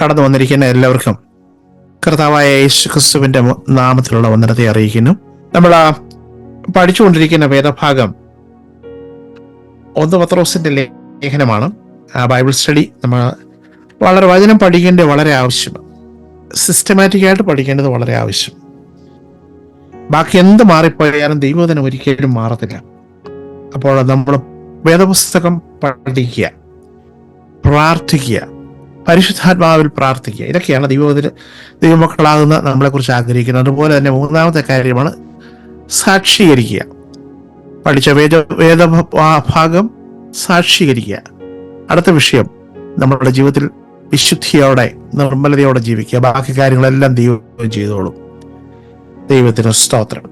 കടന്നു വന്നിരിക്കുന്ന എല്ലാവർക്കും കർത്താവായ യേശു ക്രിസ്തുവിന്റെ നാമത്തിലുള്ള വന്ദനത്തെ അറിയിക്കുന്നു. നമ്മൾ പഠിച്ചുകൊണ്ടിരിക്കുന്ന വേദഭാഗം 1 പത്രോസിന്റെ ലേഖനമാണ്. ബൈബിൾ സ്റ്റഡി നമ്മൾ വളരെ വചനം പഠിക്കേണ്ടത് വളരെ ആവശ്യമാണ്. സിസ്റ്റമാറ്റിക്കായിട്ട് പഠിക്കേണ്ടത് വളരെ ആവശ്യം. ബാക്കി എന്ത് മാറിപ്പോയാലും ദൈവവചനം ഒരിക്കലും മാറത്തില്ല. അപ്പോൾ നമ്മൾ വേദപുസ്തകം പഠിക്കുക, പ്രാർത്ഥിക്കുക, പരിശുദ്ധാത്മാവിൽ പ്രാർത്ഥിക്കുക. ഇതൊക്കെയാണ് ദൈവമക്കളാകുന്ന നമ്മളെക്കുറിച്ച് ആഗ്രഹിക്കുന്നത്. അതുപോലെ തന്നെ 3ാമത്തെ കാര്യമാണ് സാക്ഷീകരിക്കുക. പഠിച്ച വേദഭാഗം സാക്ഷീകരിക്കുക. അടുത്ത വിഷയം നമ്മളുടെ ജീവിതത്തിൽ വിശുദ്ധിയോടെ നിർമ്മലതയോടെ ജീവിക്കുക. ബാക്കി കാര്യങ്ങളെല്ലാം ദൈവം ചെയ്തോളും. ദൈവത്തിന് സ്തോത്രം.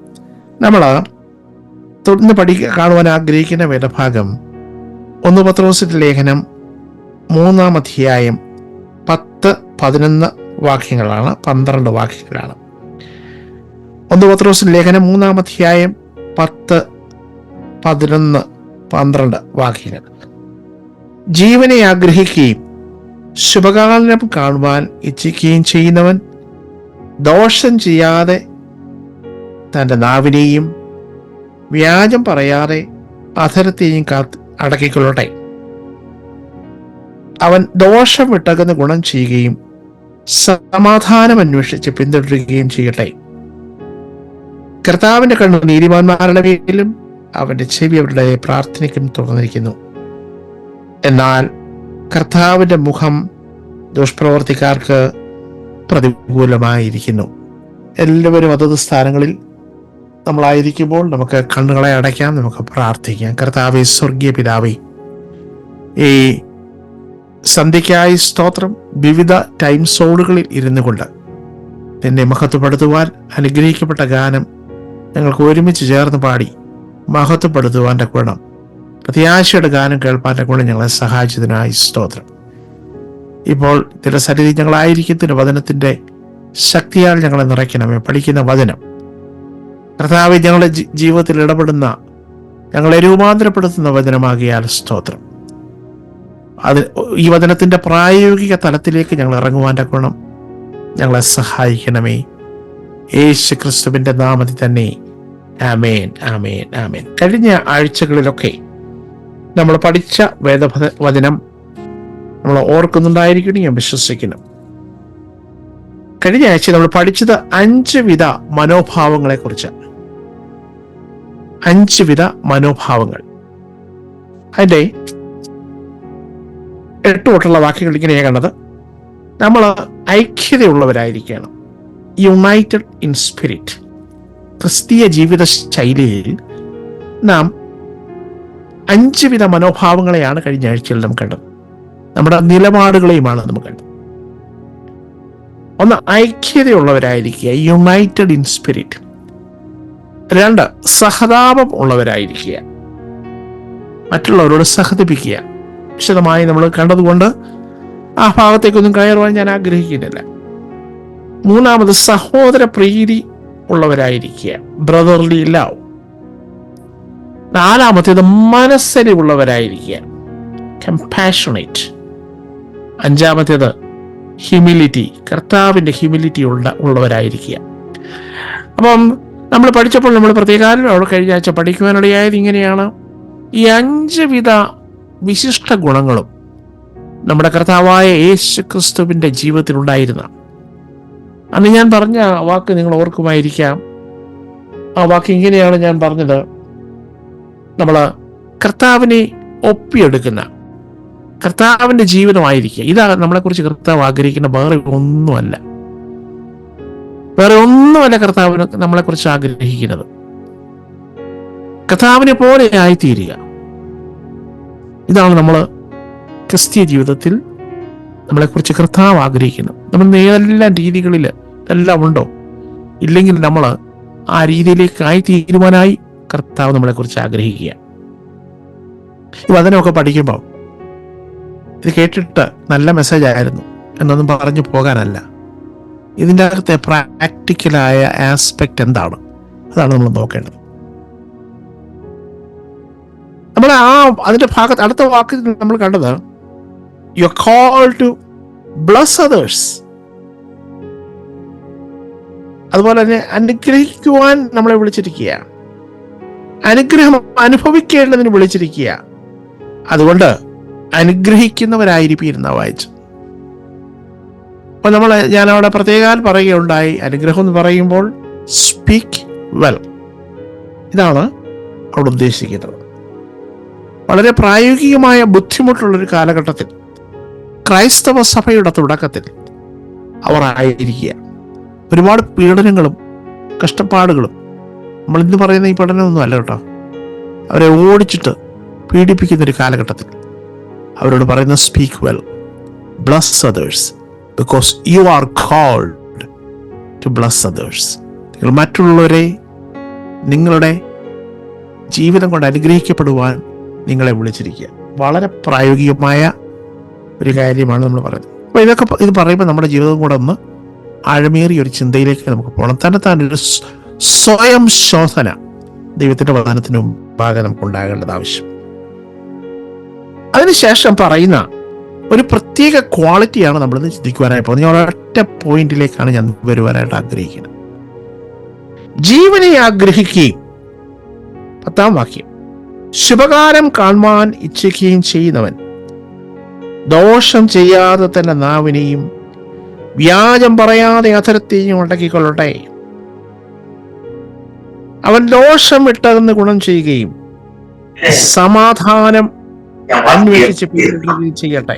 നമ്മൾ തുടർന്ന് കാണുവാൻ ആഗ്രഹിക്കുന്ന വേദഭാഗം 1 പത്രോസിന്റെ ലേഖനം 3-ാം അധ്യായം 10-11 വാക്യങ്ങളാണ്, 12 വാക്യങ്ങളാണ്. 1 പത്രോസിന്റെ ലേഖനം 3-ാം അധ്യായം 10, 11, 12 വാക്യങ്ങൾ. ജീവനെ ആഗ്രഹിക്കുകയും ശുഭകാലം കാണുവാൻ ഇച്ഛിക്കുകയും ചെയ്യുന്നവൻ ദോഷം ചെയ്യാതെ തൻ്റെ നാവിനെയും വ്യാജം പറയാതെ അധരത്തെയും അടക്കിക്കൊള്ളട്ടെ. അവൻ ദോഷം വിട്ടകന്ന് ഗുണം ചെയ്യുകയും സമാധാനം അന്വേഷിച്ച് പിന്തുടരുകയും ചെയ്യട്ടെ. കർത്താവിന്റെ കണ്ണു നീതിമാന്മാരുടെ മേലും അവന്റെ ചെവി അവരുടെ പ്രാർത്ഥനയ്ക്കും തുറന്നിരിക്കുന്നു. എന്നാൽ കർത്താവിന്റെ മുഖം ദുഷ്പ്രവർത്തിക്കാർക്ക് പ്രതികൂലമായിരിക്കുന്നു. എല്ലാവരും അതത് സ്ഥാനങ്ങളിൽ നമ്മളായിരിക്കുമ്പോൾ നമുക്ക് കണ്ണുകളെ അടയ്ക്കാം, നമുക്ക് പ്രാർത്ഥിക്കാം. കർത്താവേ, സ്വർഗീയ പിതാവേ, ഈ സന്ധ്യയ്ക്കായി സ്തോത്രം. വിവിധ ടൈം സോണുകളിൽ ഇരുന്നു കൊണ്ട് നിന്നെ മഹത്വപ്പെടുത്തുവാൻ അനുഗ്രഹിക്കപ്പെട്ട ഗാനം ഞങ്ങൾക്ക് ഒരുമിച്ച് ചേർന്ന് പാടി മഹത്വപ്പെടുത്തുവാൻ്റെ ഗുണം, പ്രത്യാശയുടെ ഗാനം കേൾപ്പാൻ്റെ ഗുണം ഞങ്ങളെ സഹായിച്ചതിനായി സ്തോത്രം. ഇപ്പോൾ തിരസന്നിധി ഞങ്ങളായിരിക്കുന്ന വചനത്തിൻ്റെ ശക്തിയാൽ ഞങ്ങളെ നിറയ്ക്കണമേ. പഠിക്കുന്ന വചനം കർത്താവേ, ഞങ്ങളുടെ ജീവിതത്തിൽ ഇടപെടുന്ന, ഞങ്ങളെ രൂപാന്തരപ്പെടുത്തുന്ന വചനമാകിയാൽ സ്തോത്രം. ഈ വചനത്തിന്റെ പ്രായോഗിക തലത്തിലേക്ക് ഞങ്ങൾ ഇറങ്ങുവാൻ്റെ ഗുണം ഞങ്ങളെ സഹായിക്കണമേ. യേശു ക്രിസ്തുവിന്റെ നാമത്തിൽ തന്നെ ആമേൻ, ആമേൻ, ആമേൻ. കഴിഞ്ഞ ആഴ്ചകളിലൊക്കെ നമ്മൾ പഠിച്ച വേദവചനം നമ്മൾ ഓർക്കുന്നുണ്ടായിരിക്കും ഞാൻ വിശ്വസിക്കുന്നു. കഴിഞ്ഞ ആഴ്ച നമ്മൾ പഠിച്ചത് 5 വിധ മനോഭാവങ്ങളെ കുറിച്ച്. 5 വിധ മനോഭാവങ്ങൾ. അതിൻ്റെ 8 തൊട്ടുള്ള വാക്യങ്ങൾ ഇങ്ങനെയാണ് കണ്ടത്. നമ്മൾ ഐക്യതയുള്ളവരായിരിക്കണം, യുണൈറ്റഡ് ഇൻ സ്പിരിറ്റ്. ക്രിസ്തീയ ജീവിത ശൈലിയിൽ നാം 5 വിധ മനോഭാവങ്ങളെയാണ് കഴിഞ്ഞ ആഴ്ചയിൽ നാം കണ്ടത്. നമ്മുടെ നിലപാടുകളെയുമാണ് നമുക്ക് കണ്ടത്. 1, ഐക്യതയുള്ളവരായിരിക്കുക, യുണൈറ്റഡ് ഇൻ സ്പിരിറ്റ്. 2, സഹതാപം ഉള്ളവരായിരിക്കുക, മറ്റുള്ളവരോട് സഹതപിക്കുക. വിശദമായി നമ്മൾ കണ്ടതുകൊണ്ട് ആ ഭാഗത്തേക്കൊന്നും കയറുവാൻ ഞാൻ ആഗ്രഹിക്കുന്നില്ല. 3, സഹോദര പ്രീതി ഉള്ളവരായിരിക്കുക, ബ്രദർലി ലവ്. 4, മനസ്സലിവുള്ളവരായിരിക്കുക, കമ്പാഷണേറ്റ്. 5, ഹ്യൂമിലിറ്റി, കർത്താവിന്റെ ഹ്യൂമിലിറ്റി ഉള്ളവരായിരിക്കുക. അപ്പം നമ്മൾ പഠിച്ചപ്പോൾ നമ്മൾ പ്രത്യേകം അവിടെ കഴിഞ്ഞ ആഴ്ച പഠിക്കുവാനിടയായത് ഇങ്ങനെയാണ്. ഈ 5 വിധ വിശിഷ്ട ഗുണങ്ങളും നമ്മുടെ കർത്താവായ യേശു ക്രിസ്തുവിന്റെ ജീവിതത്തിൽ ഉണ്ടായിരുന്ന. അന്ന് ഞാൻ പറഞ്ഞ വാക്ക് നിങ്ങൾ ഓർക്കുമായിരിക്കാം. ആ വാക്ക് ഇങ്ങനെയാണ് ഞാൻ പറഞ്ഞത്. നമ്മൾ കർത്താവിനെ ഒപ്പിയെടുക്കുന്ന, കർത്താവിന്റെ ജീവിതമായിരിക്കുക. ഇതാണ് നമ്മളെക്കുറിച്ച് കർത്താവ് ആഗ്രഹിക്കുന്ന. വേറെ ഒന്നുമല്ല കർത്താവിന് നമ്മളെക്കുറിച്ച് ആഗ്രഹിക്കുന്നത്. കർത്താവിനെ പോലെ ആയിത്തീരുക. ഇതാണ് നമ്മൾ ക്രിസ്തീയ ജീവിതത്തിൽ നമ്മളെക്കുറിച്ച് കർത്താവ് ആഗ്രഹിക്കുന്നത്. നമ്മൾ ഏതെല്ലാം രീതികളിൽ എല്ലാം ഉണ്ടോ, ഇല്ലെങ്കിൽ നമ്മൾ ആ രീതിയിലേക്ക് ആയിത്തീരുവാനായി കർത്താവ് നമ്മളെക്കുറിച്ച് ആഗ്രഹിക്കുക. ഈ വചനമൊക്കെ പഠിക്കുമ്പോൾ ഇത് കേട്ടിട്ട് നല്ല മെസ്സേജ് ആയിരുന്നു എന്നൊന്നും പറഞ്ഞു പോകാനല്ല. ഇതിൻ്റെ അകത്തെ പ്രാക്ടിക്കലായ ആസ്പെക്റ്റ് എന്താണ്, അതാണ് നമ്മൾ നോക്കേണ്ടത്. നമ്മൾ അതിന്റെ ഭാഗത്ത് അടുത്ത വാക്കിൽ നമ്മൾ കണ്ടത്, you are called to bless others. അതുപോലെ തന്നെ അനുഗ്രഹിക്കുവാൻ നമ്മളെ വിളിച്ചിരിക്കുക, അനുഗ്രഹം അനുഭവിക്കേണ്ടതിന് വിളിച്ചിരിക്കുക. അതുകൊണ്ട് അനുഗ്രഹിക്കുന്നവരായിരിക്കും എന്നാ വായിച്ചു. അപ്പൊ ഞാൻ അവിടെ പ്രത്യേകം പറയുകയുണ്ടായി, അനുഗ്രഹം എന്ന് പറയുമ്പോൾ സ്പീക്ക് വെൽ, ഇതാണ് അവിടെ ഉദ്ദേശിക്കുന്നത്. വളരെ പ്രായോഗികമായ ബുദ്ധിമുട്ടുള്ളൊരു കാലഘട്ടത്തിൽ ക്രൈസ്തവ സഭയുടെ തുടക്കത്തിൽ അവർ ആയിരിക്കുക. ഒരുപാട് പീഡനങ്ങളും കഷ്ടപ്പാടുകളും, നമ്മൾ ഇന്ന് പറയുന്ന ഈ പഠനമൊന്നും അല്ല കേട്ടോ, അവരെ ഓടിച്ചിട്ട് പീഡിപ്പിക്കുന്നൊരു കാലഘട്ടത്തിൽ അവരോട് പറയുന്ന speak well, bless others, because you are called to bless others. നിങ്ങൾ മറ്റുള്ളവരെ നിങ്ങളുടെ ജീവിതം കൊണ്ട് അനുഗ്രഹിക്കപ്പെടുവാൻ നിങ്ങളെ വിളിച്ചിരിക്കുക. വളരെ പ്രായോഗികമായ ഒരു കാര്യമാണ് നമ്മൾ പറയുന്നത്. അപ്പോൾ ഇത് പറയുമ്പോൾ നമ്മുടെ ജീവിതം കൂടെ ഒന്ന് ആഴമേറിയ ഒരു ചിന്തയിലേക്ക് നമുക്ക് പോകണം. തന്നെത്താനൊരു സ്വയം ശോധന ദൈവത്തിന്റെ വചനത്തിന് മുമ്പാകെ നമുക്ക് ഉണ്ടാകേണ്ടത് ആവശ്യം. അതിനുശേഷം പറയുന്ന ഒരു പ്രത്യേക ക്വാളിറ്റിയാണ് നമ്മളിന്ന് ചിന്തിക്കുവാനായി പോകുന്നത്. ഞാൻ ഒരൊറ്റ പോയിന്റിലേക്കാണ് ഞാൻ വരുവാനായിട്ട് ആഗ്രഹിക്കുന്നത്. ജീവനെ ആഗ്രഹിക്കുകയും, 10-ാം വാക്യം, ശുഭകാലം കാണുവാൻ ഇച്ഛിക്കുകയും ചെയ്യുന്നവൻ ദോഷം ചെയ്യാതെ തന്നെ നാവിനെയും വ്യാജം പറയാതെ അധരത്തെയും അടക്കിക്കൊള്ളട്ടെ. അവൻ ദോഷം വിട്ടകന്ന് ഗുണം ചെയ്യുകയും സമാധാനം അന്വേഷിച്ച് പിന്തുടരുകയും ചെയ്യട്ടെ.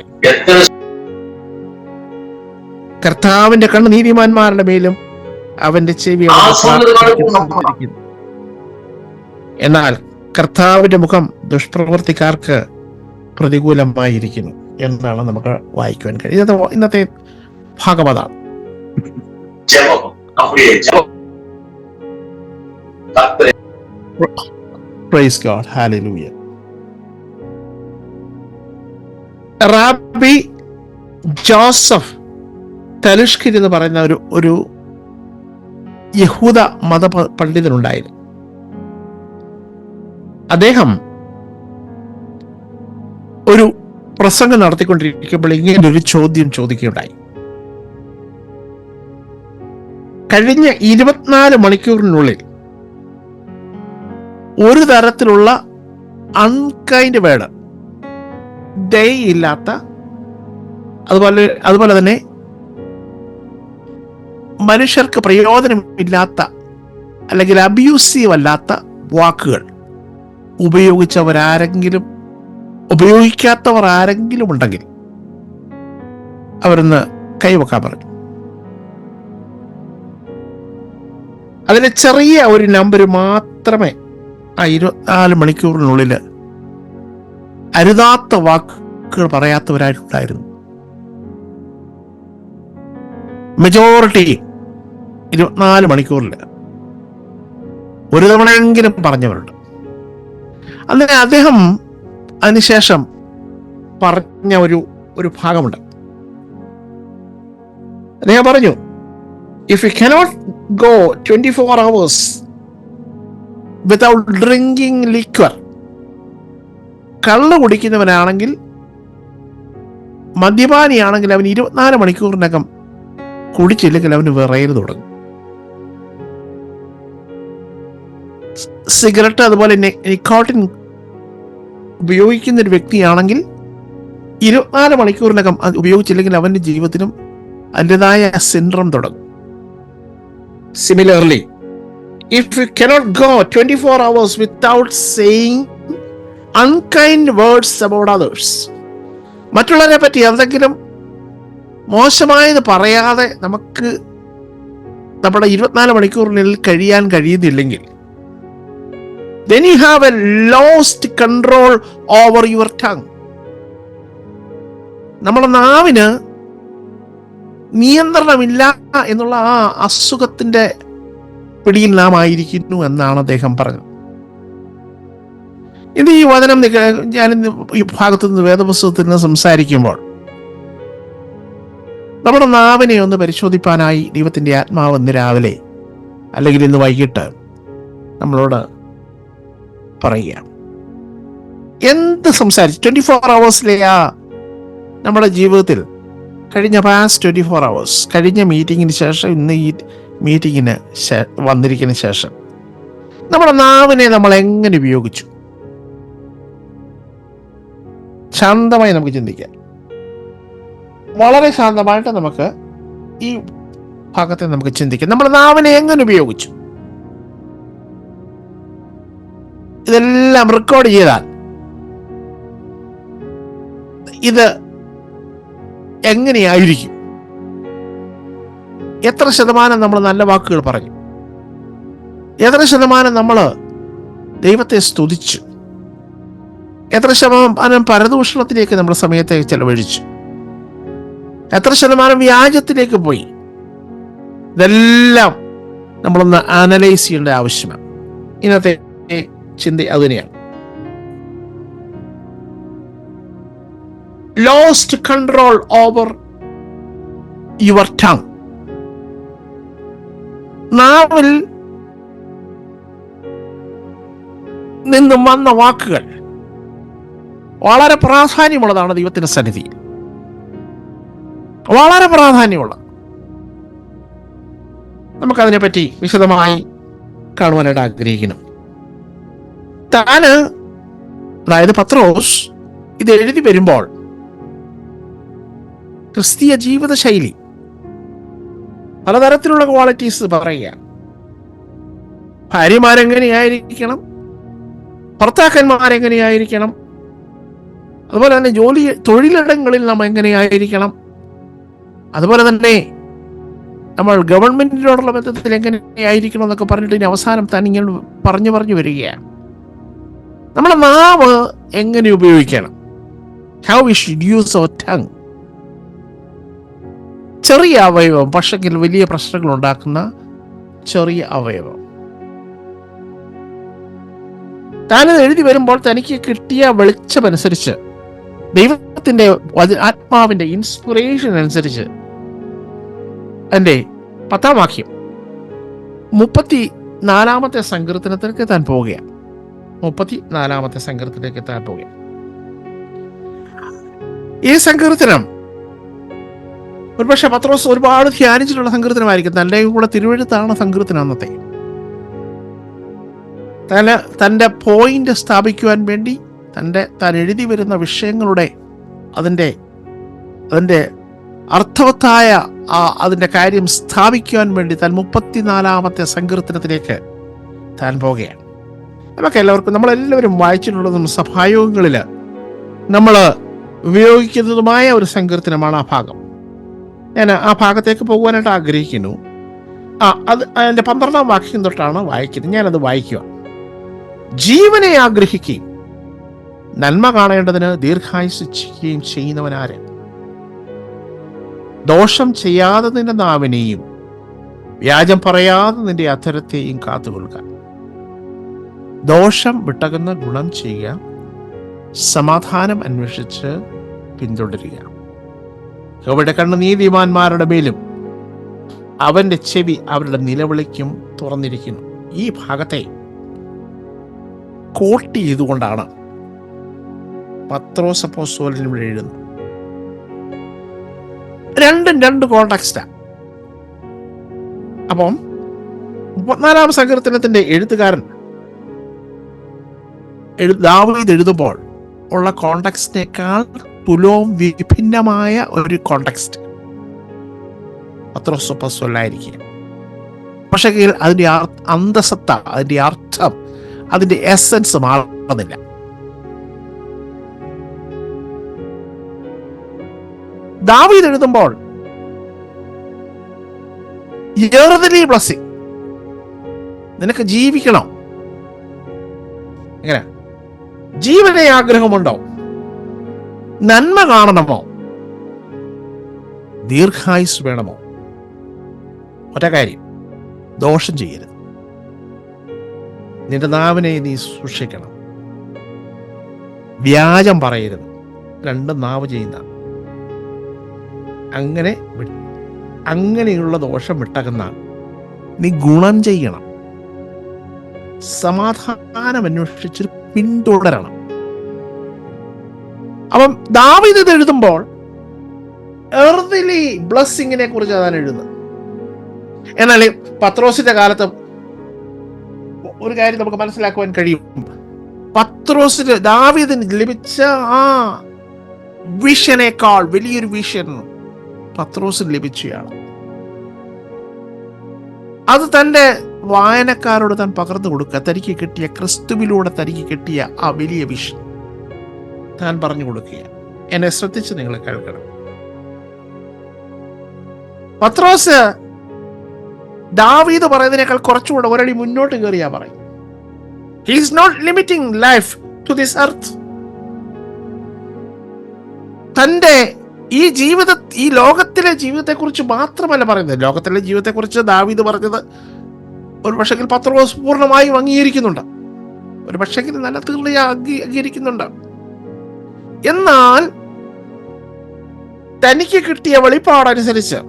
കർത്താവിന്റെ കണ്ണ് നീതിമാന്മാരുടെ മേലും അവന്റെ ചെവി എന്നാൽ കർത്താവിന്റെ മുഖം ദുഷ്പ്രവർത്തിക്കാർക്ക് പ്രതികൂലമായിരിക്കുന്നു എന്നാണ് നമുക്ക് വായിക്കുവാൻ കഴിയും. ഇന്നത്തെ ഭാഗം അതാണ്. Praise God. Hallelujah. Rabbi Joseph Telushkin എന്ന് പറയുന്ന ഒരു യഹൂദ മത പണ്ഡിതനുണ്ടായിരുന്നു. അദ്ദേഹം ഒരു പ്രസംഗം നടത്തിക്കൊണ്ടിരിക്കുമ്പോൾ ഇങ്ങനെ ഒരു ചോദ്യം ചോദിക്കുകയുണ്ടായി. കഴിഞ്ഞ 24 മണിക്കൂറിനുള്ളിൽ ഒരു തരത്തിലുള്ള അൺകൈൻഡ് വേർഡ്, ദയയില്ലാത്ത, അതുപോലെ തന്നെ മനുഷ്യർക്ക് പ്രയോജനമില്ലാത്ത അല്ലെങ്കിൽ അബ്യൂസീവ് അല്ലാത്ത വാക്കുകൾ ഉപയോഗിക്കാത്തവർ ആരെങ്കിലും ഉണ്ടെങ്കിൽ അവരൊന്ന് കൈവെക്കാൻ പറഞ്ഞു. അതിലെ ചെറിയ ഒരു നമ്പർ മാത്രമേ ആ 24 മണിക്കൂറിനുള്ളിൽ അരുതാത്ത വാക്കുകൾ പറയാത്തവരായിട്ടുണ്ടായിരുന്നു. മെജോറിറ്റി 24 മണിക്കൂറിൽ ഒരു തവണയെങ്കിലും പറഞ്ഞവരുണ്ട്. അങ്ങനെ അദ്ദേഹം അതിനുശേഷം പറഞ്ഞ ഒരു ഭാഗമുണ്ട്. അദ്ദേഹം പറഞ്ഞു, if you cannot go 24 hours without drinking liquor, കള്ള് കുടിക്കുന്നവനാണെങ്കിൽ, മദ്യപാനിയാണെങ്കിൽ അവൻ 24 മണിക്കൂറിനകം കുടിച്ചില്ലെങ്കിൽ അവന് വിറയൽ തുടങ്ങും. സിഗരറ്റ് അതുപോലെ നിക്കോട്ടിൻ ഉപയോഗിക്കുന്ന ഒരു വ്യക്തിയാണെങ്കിൽ 24 മണിക്കൂറിനകം അത് ഉപയോഗിച്ചില്ലെങ്കിൽ അവന്റെ ജീവിതത്തിനും അതിൻ്റെതായ സിൻഡ്രം തുടങ്ങും. Similarly, if you cannot go 24 hours without saying unkind words about others, മറ്റുള്ളവരെ പറ്റി എന്തെങ്കിലും മോശമായത് പറയാതെ നമുക്ക് നമ്മുടെ 24 മണിക്കൂറിനുള്ളിൽ കഴിയാൻ കഴിയുന്നില്ലെങ്കിൽ, then you have a lost control over your tongue. നമ്മുടെ നാവിന് നിയന്ത്രണമില്ല എന്നുള്ള ആ അസുഖത്തിന്റെ പിടിയിൽ നാം ആയിരിക്കുന്നു എന്നാണ് അദ്ദേഹം പറഞ്ഞത്. ഇത് ഈ വചനം ഞാനിന്ന് ഈ ഭാഗത്തു നിന്ന് വേദപുസ്തകത്തിൽ നിന്ന് സംസാരിക്കുമ്പോൾ നമ്മുടെ നാവിനെ ഒന്ന് പരിശോധിപ്പാനായി ദൈവത്തിന്റെ ആത്മാവ് ഇന്ന് രാവിലെ അല്ലെങ്കിൽ ഇന്ന് വൈകിട്ട് നമ്മളോട് പറയുക. എന്ത് സംസാരിച്ച് 24 hours നമ്മുടെ ജീവിതത്തിൽ കഴിഞ്ഞ പാസ്റ്റ് 24 hours, കഴിഞ്ഞ മീറ്റിങ്ങിന് ശേഷം ഇന്ന് ഈ മീറ്റിങ്ങിന് വന്നിരിക്കുന്ന ശേഷം നമ്മുടെ നാവിനെ നമ്മൾ എങ്ങനെ ഉപയോഗിച്ചു? ശാന്തമായി നമുക്ക് ചിന്തിക്കാം. വളരെ ശാന്തമായിട്ട് നമുക്ക് ഈ ഭാഗത്തെ നമുക്ക് ചിന്തിക്കാം. നമ്മുടെ നാവിനെ എങ്ങനെ ഉപയോഗിച്ചു? ഇതെല്ലാം റെക്കോർഡ് ചെയ്താൽ ഇത് എങ്ങനെയായിരിക്കും? എത്ര ശതമാനം നമ്മൾ നല്ല വാക്കുകൾ പറഞ്ഞു? എത്ര ശതമാനം നമ്മൾ ദൈവത്തെ സ്തുതിച്ചു? എത്ര ശതമാനം പരദൂഷണത്തിലേക്ക് നമ്മുടെ സമയത്തെ ചെലവഴിച്ചു? എത്ര ശതമാനം വ്യാജത്തിലേക്ക് പോയി? ഇതെല്ലാം നമ്മളൊന്ന് അനലൈസ് ചെയ്യേണ്ട ആവശ്യമാണ്. ഇന്നത്തെ ചിന്ത അതുതന്നെയാണ്. Lost control over your tongue. നാവിൽ നിന്നും വന്ന വാക്കുകൾ വളരെ പ്രാധാന്യമുള്ളതാണ് ദൈവത്തിന്റെ സന്നിധിയിൽ. വളരെ പ്രാധാന്യമുള്ള. നമുക്കതിനെപ്പറ്റി വിശദമായി കാണുവാനായിട്ട് ആഗ്രഹിക്കുന്നു. അതായത് പത്രോസ് ഇത് എഴുതി വരുമ്പോൾ ക്രിസ്തീയ ജീവിതശൈലി, പലതരത്തിലുള്ള ക്വാളിറ്റീസ് പറയുക. ഭാര്യമാരെങ്ങനെയായിരിക്കണം, ഭർത്താക്കന്മാരെങ്ങനെയായിരിക്കണം, അതുപോലെ തന്നെ തൊഴിലിടങ്ങളിൽ നാം എങ്ങനെയായിരിക്കണം, അതുപോലെ തന്നെ നമ്മൾ ഗവൺമെന്റിനോടുള്ള ബന്ധത്തിൽ എങ്ങനെയായിരിക്കണം എന്നൊക്കെ പറഞ്ഞിട്ട് ഇനി അവസാനം താൻ ഇങ്ങനെ പറഞ്ഞു വരികയാണ്. നമ്മുടെ നാവ് എങ്ങനെ ഉപയോഗിക്കണം? How we should use our tongue. ചെറിയ അവയവം, പക്ഷെങ്കിൽ വലിയ പ്രശ്നങ്ങൾ ഉണ്ടാക്കുന്ന ചെറിയ അവയവം. താനത് എഴുതി വരുമ്പോൾ തനിക്ക് കിട്ടിയ വെളിച്ചമനുസരിച്ച്, ദൈവത്തിന്റെ ആത്മാവിന്റെ ഇൻസ്പിറേഷൻ അനുസരിച്ച്, എൻ്റെ 10-ാം വാക്യം 34-ാമത്തെ സങ്കീർത്തനത്തിലേക്ക് താൻ പോവുകയാണ്. 34-ാമത്തെ സങ്കീർത്തനത്തിലേക്ക് താൻ പോവുകയാണ്. ഈ സങ്കീർത്തനം ഒരുപക്ഷെ പത്രോസ് ഒരുപാട് ധ്യാനിച്ചിട്ടുള്ള സങ്കീർത്തനമായിരിക്കും. തൻ്റെ കൂടെ തിരുവെഴുത്താണ് സങ്കീർത്തനം. അന്നത്തെ തൻ്റെ പോയിന്റ് സ്ഥാപിക്കുവാൻ വേണ്ടി താൻ എഴുതി വരുന്ന വിഷയങ്ങളുടെ അതിൻ്റെ അർത്ഥവത്തായ അതിൻ്റെ കാര്യം സ്ഥാപിക്കുവാൻ വേണ്ടി താൻ 34-ാമത്തെ സങ്കീർത്തനത്തിലേക്ക് താൻ പോകുകയാണ്. നമുക്ക് എല്ലാവർക്കും, നമ്മളെല്ലാവരും വായിച്ചിട്ടുള്ളതും സഭായോഗങ്ങളിൽ നമ്മൾ ഉപയോഗിക്കുന്നതുമായ ഒരു സങ്കീർത്തനമാണ് ആ ഭാഗം. ഞാൻ ആ ഭാഗത്തേക്ക് പോകുവാനായിട്ട് ആഗ്രഹിക്കുന്നു. അത് അതിൻ്റെ 12-ാം വാക്യം തൊട്ടാണ് വായിക്കുന്നത്. ഞാനത് വായിക്കുക. ജീവനെ ആഗ്രഹിക്കുകയും നന്മ കാണേണ്ടതിന് ദീർഘായുസിക്കുകയും ചെയ്യുന്നവനാര്? ദോഷം ചെയ്യാതെ നിന്റെ നാവിനെയും വ്യാജം പറയാതെ നിന്റെ അധരത്തെയും കാത്തുകൊള്ളുക. ദോഷം വിട്ടകന്ന ഗുണം ചെയ്യുക, സമാധാനം അന്വേഷിച്ച് പിന്തുടരുക. യഹോവയുടെ കണ്ണ് നീതിമാന്മാരുടെ മേലും അവന്റെ ചെവി അവരുടെ നിലവിളിക്കും തുറന്നിരിക്കുന്നു. ഈ ഭാഗത്തെ കോട്ട് ചെയ്തുകൊണ്ടാണ് പത്രോസ് അപ്പോസ്തലൻ ഇവിടെ എഴുതുന്നത്. രണ്ടും രണ്ട് കോണ്ടെക്സ്റ്റാ. അപ്പം 34-ാം സങ്കീർത്തനത്തിന്റെ എഴുത്തുകാരൻ ദാവീദ് എഴുതുമ്പോൾ ഉള്ള കോണ്ടെക്സ്റ്റിനേക്കാൾ തുലവും വിഭിന്നമായ ഒരു കോണ്ടെക്സ്റ്റ് പത്രോസ് അപ്പോസ്തലനായിരിക്കും. പക്ഷേ അതിന്റെ അന്തസത്ത, അതിന്റെ അർത്ഥം, അതിന്റെ എസൻസ് മാറുന്നില്ല. ദാവീദ് എഴുതുമ്പോൾ ബ്ലെസ്സിംഗ്, നിനക്ക് ജീവിക്കണം. എങ്ങനെ? ജീവനെ ആഗ്രഹമുണ്ടോ? നന്മ കാണണമോ? ദീർഘായുസ് വേണമോ? ഒറ്റ കാര്യം, ദോഷം ചെയ്യരുത്. നിന്റെ നാവിനെ നീ സൂക്ഷിക്കണം. വ്യാജം പറയരുത്. രണ്ടും നാവ് ചെയ്യുന്ന. അങ്ങനെയുള്ള ദോഷം വിട്ടകന്ന നീ ഗുണം ചെയ്യണം. സമാധാനം അന്വേഷിച്ച് പിന്തുടരണം. അപ്പം ദാവീദ് ഇത് എഴുതുമ്പോൾ എർത്തിലി ബ്ലെസ്സിങ്ങിനെ കുറിച്ച് അതാണ് എഴുതുന്നത്. എന്നാൽ പത്രോസിന്റെ കാലത്ത് ഒരു കാര്യം നമുക്ക് മനസ്സിലാക്കുവാൻ കഴിയും. പത്രോസിന് ദാവീദിന് ലഭിച്ച ആ വിഷനേക്കാൾ വലിയൊരു വിഷൻ പത്രോസിന് ലഭിച്ചയാണ്. അത് തൻ്റെ വായനക്കാരോട് താൻ പകർന്നു കൊടുക്കുക. തനിക്ക് കിട്ടിയ ക്രിസ്തുവിലൂടെ തനിക്ക് കിട്ടിയ ആ വലിയ വിഷൻ താൻ പറഞ്ഞു കൊടുക്കുക. എന്നെ ശ്രദ്ധിച്ച് നിങ്ങൾ കേൾക്കണം. പത്രോസ് ദാവീദ് പറയുന്നതിനേക്കാൾ കുറച്ചുകൂടെ ഒരടി മുന്നോട്ട് കയറിയാ പറയും. He is not limiting life to this earth. തൻ്റെ ഈ ലോകത്തിലെ ജീവിതത്തെക്കുറിച്ച് മാത്രമല്ല പറയുന്നത്. ലോകത്തിലെ ജീവിതത്തെക്കുറിച്ച് ദാവീദ് പറഞ്ഞത് ഒരു പക്ഷേ പത്രോസ് പൂർണ്ണമായും അംഗീകരിക്കുന്നുണ്ട്, ഒരു പക്ഷേ നല്ല തീർച്ചയായും അംഗീകരിക്കുന്നുണ്ട്. എന്നാൽ തനിക്ക് കിട്ടിയ വെളിപ്പാടനുസരിച്ച്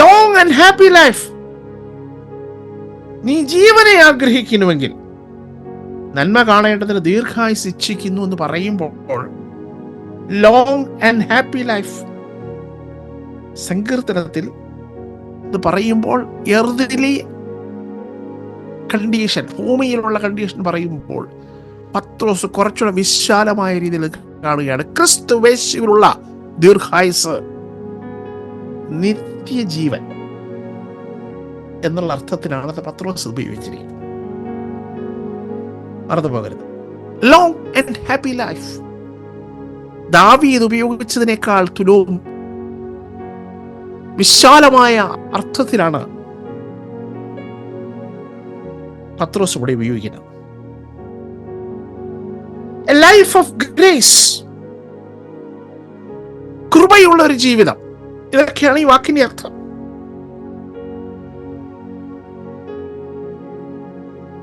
ലോങ് ആൻഡ് ഹാപ്പി ലൈഫ്, നീ ജീവനെ ആഗ്രഹിക്കുന്നുവെങ്കിൽ നന്മ കാണേണ്ടതിന് ദീർഘായുസ് ഇച്ഛിക്കുന്നു എന്ന് പറയുമ്പോൾ ലോങ് ആൻഡ് ഹാപ്പി ലൈഫ് സങ്കീർത്തനത്തിൽ ഇത് പറയുമ്പോൾ എർത്തിലി കണ്ടീഷൻ, ഭൂമിയിലുള്ള കണ്ടീഷൻ പറയുമ്പോൾ പത്രോസ് കുറച്ചുകൂടെ വിശാലമായ രീതിയിൽ കാണുകയാണ്. ക്രിസ്തുവേശുവിലുള്ള ദീർഘായുസ്, നിത്യജീവൻ എന്നുള്ള അർത്ഥത്തിനാണ് പത്രോസ് ഉപയോഗിച്ചിരിക്കുന്നത്. മറന്നു പോകരുത്. ലോങ് ആൻഡ് ഹാപ്പി ലൈഫ് ദാവീദ് ഉപയോഗിച്ചതിനേക്കാൾ തുലവും വിശാലമായ അർത്ഥത്തിലാണ് പത്രോസ് ഇവിടെ ഉപയോഗിക്കുന്നത്. എ ലൈഫ് ഓഫ് ഗ്രേസ്, കൃപയുള്ള ഒരു ജീവിതം, ഇതൊക്കെയാണ് ഈ വാക്കിന്റെ അർത്ഥം.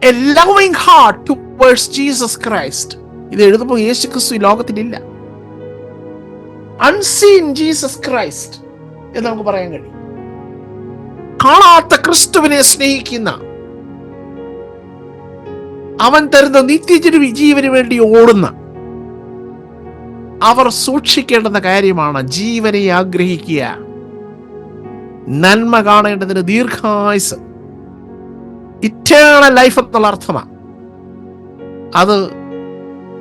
A loving heart towards Jesus Christ. ഇത് എഴുതുമ്പോൾ യേശു ക്രിസ്തു ഈ ലോകത്തിലില്ല. Unseen Jesus Christ എന്ന് നമുക്ക് പറയാൻ കഴിയും. കാണാത്ത ക്രിസ്തുവിനെ സ്നേഹിക്കുന്ന, അവൻ തരുന്ന നിത്യജീവന് വേണ്ടി ഓടുന്ന അവർ സൂക്ഷിക്കേണ്ടുന്ന കാര്യമാണ് ജീവനെ ആഗ്രഹിക്കുക, നന്മ കാണേണ്ടതിന് ദീർഘായുസ്, ഇറ്റേണൽ ലൈഫ് എന്നുള്ള അർത്ഥമാണ്. അത്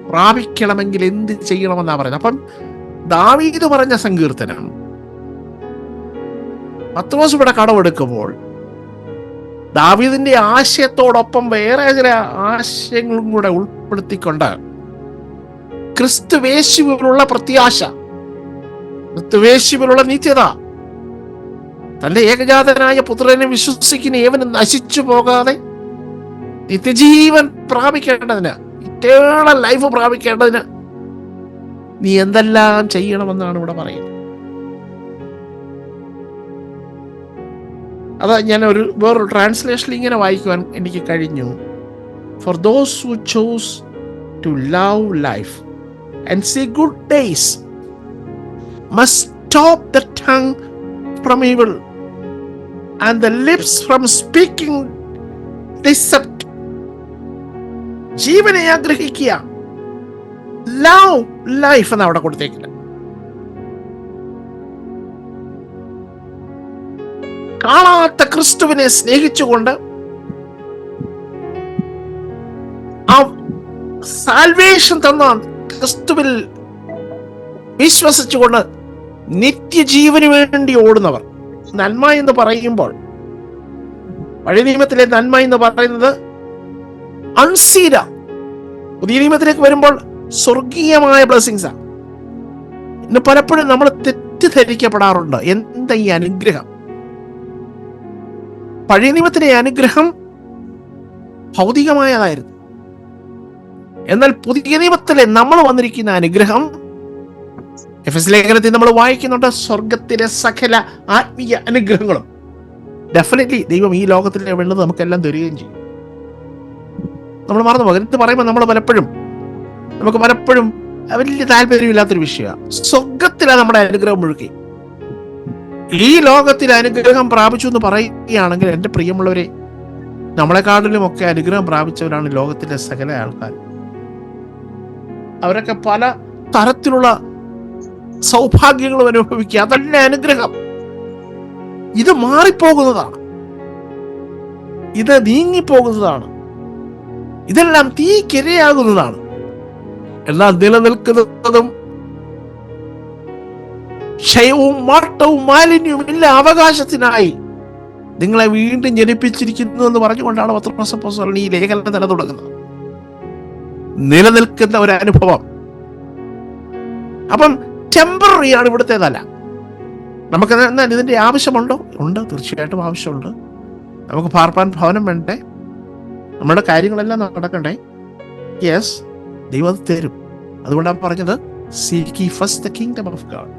പ്രാപിക്കണമെങ്കിൽ എന്ത് ചെയ്യണമെന്നാ പറയുന്നത്. അപ്പം ദാവീദ് പറഞ്ഞ സങ്കീർത്തനം പത്രോസ് ഇവിടെ കടമെടുക്കുമ്പോൾ ദാവീദിന്റെ ആശയത്തോടൊപ്പം വേറെ ചില ആശയങ്ങളും കൂടെ ഉൾപ്പെടുത്തിക്കൊണ്ട് ക്രിസ്തുവേശുവിലുള്ള പ്രത്യാശ, ക്രിസ്തുവേശുവിലുള്ള നിത്യത, തന്റെ ഏകജാതനായ പുത്രനെ വിശ്വസിക്കുന്ന ഏവനും നശിച്ചു പോകാതെ നിത്യജീവൻ പ്രാപിക്കേണ്ടതിന്, ഇറ്റേണൽ ലൈഫ് പ്രാപിക്കേണ്ടതിന് നീ എന്തെല്ലാം ചെയ്യണമെന്നാണ് ഇവിടെ പറയുന്നത്. അത് ഞാൻ വേറൊരു ട്രാൻസ്ലേഷനിൽ ഇങ്ങനെ വായിക്കുവാൻ എനിക്ക് കഴിഞ്ഞു. For those who chose to love life and see good days must stop the tongue from evil and the lips from speaking deception. ജീവനെ ആഗ്രഹിക്കുക, ലവ് ലൈഫ് എന്ന് അവിടെ കൊടുത്തേക്കില്ല. കാണാത്ത ക്രിസ്തുവിനെ സ്നേഹിച്ചുകൊണ്ട് ആ സാൽവേഷൻ തന്ന ക്രിസ്തുവിൽ വിശ്വസിച്ചുകൊണ്ട് നിത്യജീവന് വേണ്ടി ഓടുന്നവർ. നന്മ എന്ന് പറയുമ്പോൾ പഴയ നിയമത്തിലെ നന്മ എന്ന് പറയുന്നത് അൺസീന, പുതിയ നിയമത്തിലേക്ക് വരുമ്പോൾ സ്വർഗീയമായ ബ്ലെസ്സിങ്സാണ്. ഇന്ന് പലപ്പോഴും നമ്മൾ തെറ്റിദ്ധരിക്കപ്പെടാറുണ്ട്. എന്താ ഈ അനുഗ്രഹം? പഴയ നിയമത്തിലെ അനുഗ്രഹം ഭൗതികമായതായിരുന്നു. എന്നാൽ പുതിയ നിയമത്തിലെ നമ്മൾ വന്നിരിക്കുന്ന അനുഗ്രഹം, എഫെസ്യ ലേഖനത്തിൽ നമ്മൾ വായിക്കുന്നുണ്ട്, സ്വർഗത്തിലെ സകല ആത്മീയ അനുഗ്രഹങ്ങളും ഡെഫിനറ്റ്ലി ദൈവം ഈ ലോകത്തിൽ വേണ്ടത് നമുക്കെല്ലാം തരികയും ചെയ്യും. നമ്മൾ മറന്നു പോകും. ഇത് പറയുമ്പോൾ നമുക്ക് പലപ്പോഴും വലിയ താല്പര്യമില്ലാത്തൊരു വിഷയമാണ്. സ്വർഗത്തിലാണ് നമ്മുടെ അനുഗ്രഹം മുഴുകി. ഈ ലോകത്തിൽ അനുഗ്രഹം പ്രാപിച്ചു എന്ന് പറയുകയാണെങ്കിൽ എൻ്റെ പ്രിയമുള്ളവരെ, നമ്മളെക്കാട്ടിലും ഒക്കെ അനുഗ്രഹം പ്രാപിച്ചവരാണ് ലോകത്തിലെ സകല ആൾക്കാർ. അവരൊക്കെ പല തരത്തിലുള്ള സൗഭാഗ്യങ്ങളും അനുഭവിക്കുക. അതല്ല അനുഗ്രഹം. ഇത് മാറിപ്പോകുന്നതാണ്, ഇത് നീങ്ങിപ്പോകുന്നതാണ്, ഇതെല്ലാം തീക്കിരയാകുന്നതാണ്. എന്നാൽ നിലനിൽക്കുന്നതും ക്ഷയവും മാട്ടവും മാലിന്യവും ഇല്ല അവകാശത്തിനായി നിങ്ങളെ വീണ്ടും ജനിപ്പിച്ചിരിക്കുന്നു എന്ന് പറഞ്ഞുകൊണ്ടാണ് പത്രോസ് അപ്പോസ്തലൻ ഈ ലേഖനം തന്നെ തുടങ്ങുന്നത്. നിലനിൽക്കുന്ന ഒരു അനുഭവം. അപ്പം ടെമ്പററി ആണ് ഇവിടുത്തേതല്ല. നമുക്ക് ഇതിന്റെ ആവശ്യമുണ്ടോ? ഉണ്ട്, തീർച്ചയായിട്ടും ആവശ്യമുണ്ട്. നമുക്ക് പാർപ്പാൻ ഭവനം വേണ്ടേ? നമ്മുടെ കാര്യങ്ങളെല്ലാം നടക്കണ്ടേ? യെസ്, ദൈവം തരും. അതുകൊണ്ടാണ് പറഞ്ഞത്, seek ye first the kingdom of God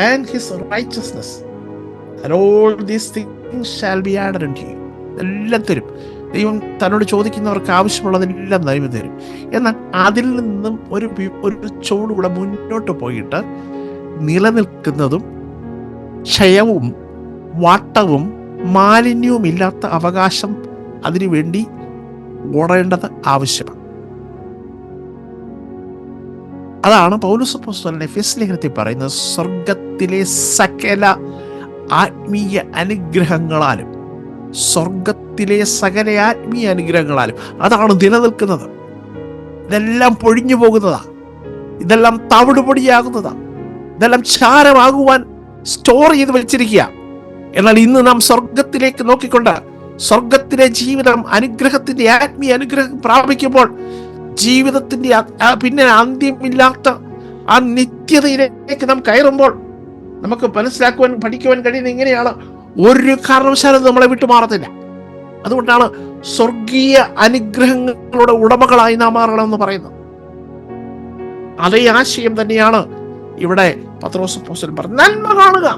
and his righteousness and all these things shall be added unto you. എല്ലാം തരും. ദൈവം തന്നോട് ചോദിക്കുന്നവർക്ക് ആവശ്യമുള്ളതെല്ലാം ദൈവം തരും. എന്നാൽ അതിൽ നിന്നും ഒരു ചോടുകൂടെ മുന്നോട്ട് പോയിട്ട് നിലനിൽക്കുന്നതും ക്ഷയവും വാട്ടവും മാലിന്യവും ഇല്ലാത്ത അവകാശം അതിനുവേണ്ടി ഓടേണ്ടത് ആവശ്യമാണ്. അതാണ് പൗലോസ് അപ്പോസ്തലൻ എഫെസ്യ ലേഖനത്തിൽ പറയുന്നത്, സ്വർഗത്തിലെ സകല ആത്മീയ അനുഗ്രഹങ്ങളാലും, സ്വർഗത്തിലെ സകല ആത്മീയ അനുഗ്രഹങ്ങളാലും. അതാണ് നിലനിൽക്കുന്നത്. ഇതെല്ലാം പൊഴിഞ്ഞു പോകുന്നതാ, ഇതെല്ലാം തവിടുപൊടിയാകുന്നതാ, ഇതെല്ലാം ചാരമാകുവാൻ സ്റ്റോർ ചെയ്ത് വെച്ചിരിക്കുക. എന്നാൽ ഇന്ന് നാം സ്വർഗത്തിലേക്ക് നോക്കിക്കൊണ്ട് സ്വർഗത്തിലെ ജീവിതം, അനുഗ്രഹത്തിന്റെ ആത്മീയ അനുഗ്രഹം പ്രാപിക്കുമ്പോൾ ജീവിതത്തിന്റെ പിന്നെ അന്ത്യമില്ലാത്ത ആ നിത്യതയിലേക്ക് നാം കയറുമ്പോൾ നമുക്ക് മനസ്സിലാക്കുവാൻ, പഠിക്കുവാൻ കഴിയുന്നത് ഇങ്ങനെയാണ്: ഒരു കാരണവശാലും നമ്മളെ വിട്ടുമാറത്തില്ല. അതുകൊണ്ടാണ് സ്വർഗീയ അനുഗ്രഹങ്ങളുടെ ഉടമകളായി നാം മാറണമെന്ന് പറയുന്നത്. അതേ ആശയം തന്നെയാണ് ഇവിടെ പത്രോസ് അപ്പോസ്തലൻ പറഞ്ഞത്. നന്മ കാണുക,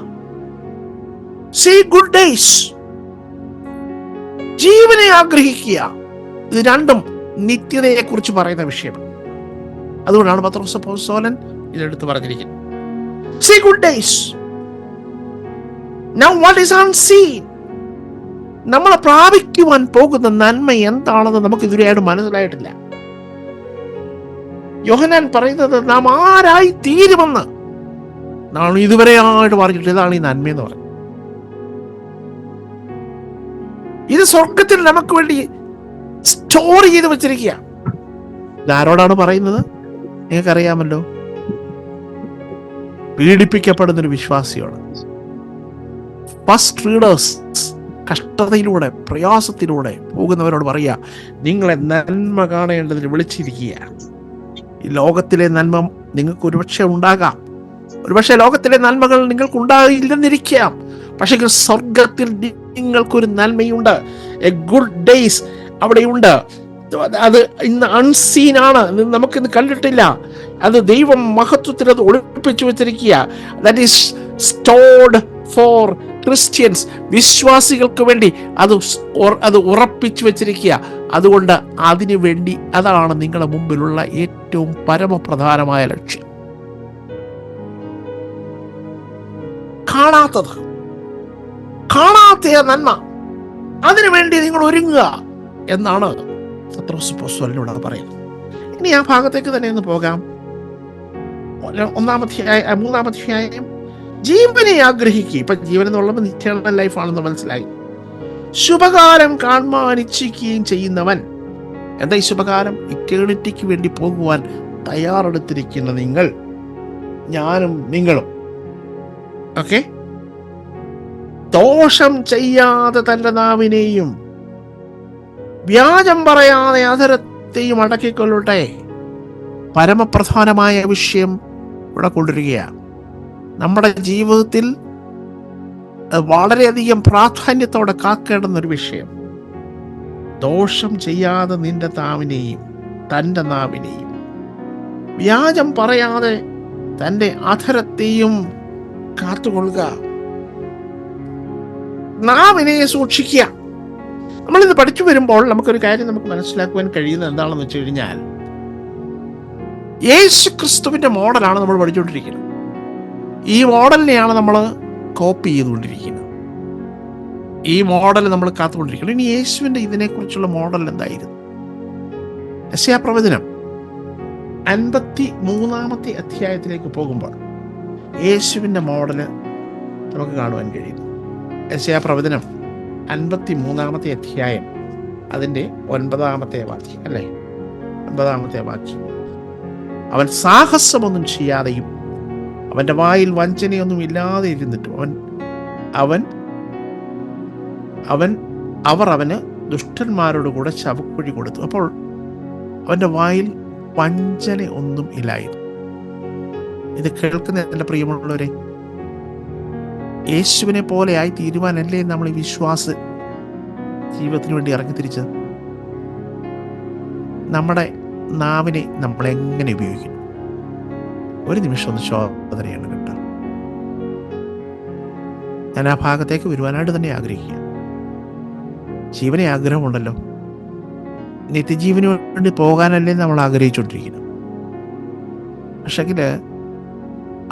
see good days, ജീവനെ ആഗ്രഹിക്കുക. ഇത് രണ്ടും നിത്യതയെ കുറിച്ച് പറയുന്ന വിഷയമാണ്. അതുകൊണ്ടാണ് പത്രോസ് അപ്പോസ്തലൻ ഇതെടുത്ത് പറഞ്ഞിരിക്കുന്നത്. See good days. Now what is unseen? നമ്മളെ പ്രാപിക്കുവാൻ പോകുന്ന നന്മ എന്താണെന്ന് നമുക്ക് ഇതുവരെയായിട്ട് മനസ്സിലായിട്ടില്ല. യോഹന്നാൻ പറയുന്നത് നാം ആരായി തീരുമെന്ന് നാം ഇതുവരെയായിട്ട് പറഞ്ഞിട്ട്. ഇതാണ് ഈ നന്മയെന്ന് പറയുന്നത്. ഇത് സ്വർഗത്തിൽ നമുക്ക് വേണ്ടി സ്റ്റോർ ചെയ്ത് വെച്ചിരിക്കുക. ഇതാരോടാണ് പറയുന്നത്? നിങ്ങൾക്കറിയാമല്ലോ, പീഡിപ്പിക്കപ്പെടുന്നൊരു വിശ്വാസിയോട്. ഫസ്റ്റ് റീഡേഴ്സ്, കഷ്ടതയിലൂടെ പ്രയാസത്തിലൂടെ പോകുന്നവരോട് പറയുക, നിങ്ങളെ നന്മ കാണേണ്ടതിന് വിളിച്ചിരിക്കുക. ഈ ലോകത്തിലെ നന്മ നിങ്ങൾക്ക് ഒരുപക്ഷെ ഉണ്ടാകാം, ഒരുപക്ഷെ ലോകത്തിലെ നന്മകൾ നിങ്ങൾക്ക് ഉണ്ടാകില്ലെന്നിരിക്കാം. പക്ഷെ സ്വർഗത്തിൽ നിങ്ങൾക്കൊരു നന്മയുണ്ട്. എ ഗുഡ് ഡേയ്സ് അവിടെയുണ്ട്. അത് ഇന്ന് അൺസീൻ ആണ്, നമുക്കിന്ന് കണ്ടിട്ടില്ല. അത് ദൈവം മഹത്വത്തിൽ അത് ഒളിപ്പിച്ചു വെച്ചിരിക്കുക. That is stored four Christians. വിശ്വാസികൾക്ക് വേണ്ടി അത് ഉറപ്പിച്ചു വെച്ചിരിക്കുക. അതുകൊണ്ട് അതിനു വേണ്ടി അതാണ് നിങ്ങളുടെ മുമ്പിലുള്ള ഏറ്റവും പരമപ്രധാനമായ ലക്ഷ്യം. കാണാത്ത നന്മ, അതിനുവേണ്ടി നിങ്ങൾ ഒരുങ്ങുക എന്നാണ് പത്രോസ് അപ്പോസ്തലനോട് പറയുന്നത്. ഇനി ആ ഭാഗത്തേക്ക് തന്നെ ഒന്ന് പോകാം. 3-ാം അധ്യായം, ജീവനെ ആഗ്രഹിക്കുക. ഇപ്പൊ ജീവൻ എന്നുള്ളത് ഇറ്റേണൽ ലൈഫാണെന്ന് മനസ്സിലായി. ശുഭകാലം കാണുവാൻ ഇച്ഛിക്കുകയും ചെയ്യുന്നവൻ. എന്താ ഈ ശുഭകാലം? ഇറ്റേണിറ്റിക്ക് വേണ്ടി പോകുവാൻ തയ്യാറെടുത്തിരിക്കുന്ന നിങ്ങൾ, ഞാനും നിങ്ങളും. ഓക്കെ, ദോഷം ചെയ്യാതെ തന്റെ നാവിനെയും വ്യാജം പറയാതെ അധരത്തെയും അടക്കിക്കൊള്ളട്ടെ. പരമപ്രധാനമായ വിഷയം ഇവിടെ കൊണ്ടുവരികയാണ്. നമ്മുടെ ജീവിതത്തിൽ വളരെയധികം പ്രാധാന്യത്തോടെ കാക്കേണ്ടുന്നൊരു വിഷയം. ദോഷം ചെയ്യാതെ നിന്റെ തൻ്റെ നാവിനെയും വ്യാജം പറയാതെ തൻ്റെ അധരത്തെയും കാത്തുകൊള്ളുക. നാവിനെ സൂക്ഷിക്കുക. നമ്മളിത് പഠിച്ചു വരുമ്പോൾ നമുക്കൊരു കാര്യം നമുക്ക് മനസ്സിലാക്കുവാൻ കഴിയുന്നത് എന്താണെന്ന് വെച്ച് കഴിഞ്ഞാൽ, യേശു ക്രിസ്തുവിന്റെ മോഡലാണ് നമ്മൾ പഠിച്ചുകൊണ്ടിരിക്കുന്നത്. ഈ മോഡലിനെയാണ് നമ്മൾ കോപ്പി ചെയ്തുകൊണ്ടിരിക്കുന്നത്. ഈ മോഡൽ നമ്മൾ കാത്തുകൊണ്ടിരിക്കുന്നത്. ഇനി യേശുവിന്റെ ഇതിനെക്കുറിച്ചുള്ള മോഡൽ എന്തായിരുന്നു? യെശയ്യാ പ്രവചനം 53-ാമത്തെ അധ്യായത്തിലേക്ക് പോകുമ്പോൾ യേശുവിൻ്റെ മോഡല് നമുക്ക് കാണുവാൻ കഴിയുന്നു. യെശയ്യാ പ്രവചനം 53-ാമത്തെ അധ്യായം അതിൻ്റെ 9-ാമത്തെ വാക്യം അല്ലേ, 9-ാമത്തെ വാക്യം. അവൻ സാഹസമൊന്നും ചെയ്യാതെയും അവൻ്റെ വായിൽ വഞ്ചനയൊന്നും ഇല്ലാതെ ഇരുന്നിട്ടും അവർ അവന് ദുഷ്ടന്മാരോട് കൂടെ ശവക്കുഴി കൊടുത്തു. അപ്പോൾ അവൻ്റെ വായിൽ വഞ്ചന ഒന്നും ഇല്ലായിരുന്നു. ഇത് കേൾക്കുന്ന എൻ്റെ പ്രിയമുള്ളവരെ, യേശുവിനെ പോലെയായി തീരുവാനല്ലേ നമ്മൾ ഈ വിശ്വാസ ജീവിതത്തിന് വേണ്ടി ഇറങ്ങിത്തിരിച്ചത്? നമ്മുടെ നാവിനെ നമ്മൾ എങ്ങനെ ഉപയോഗിക്കുന്നു? ഒരു നിമിഷം ഒന്ന് ശോധനയാണ് കേട്ടോ. ഞാൻ ആ ഭാഗത്തേക്ക് വരുവാനായിട്ട് തന്നെ ആഗ്രഹിക്കുക. ജീവനെ ആഗ്രഹമുണ്ടല്ലോ, നിത്യജീവന് വേണ്ടി പോകാനല്ലേ നമ്മൾ ആഗ്രഹിച്ചുകൊണ്ടിരിക്കുന്നത്. പക്ഷെങ്കിൽ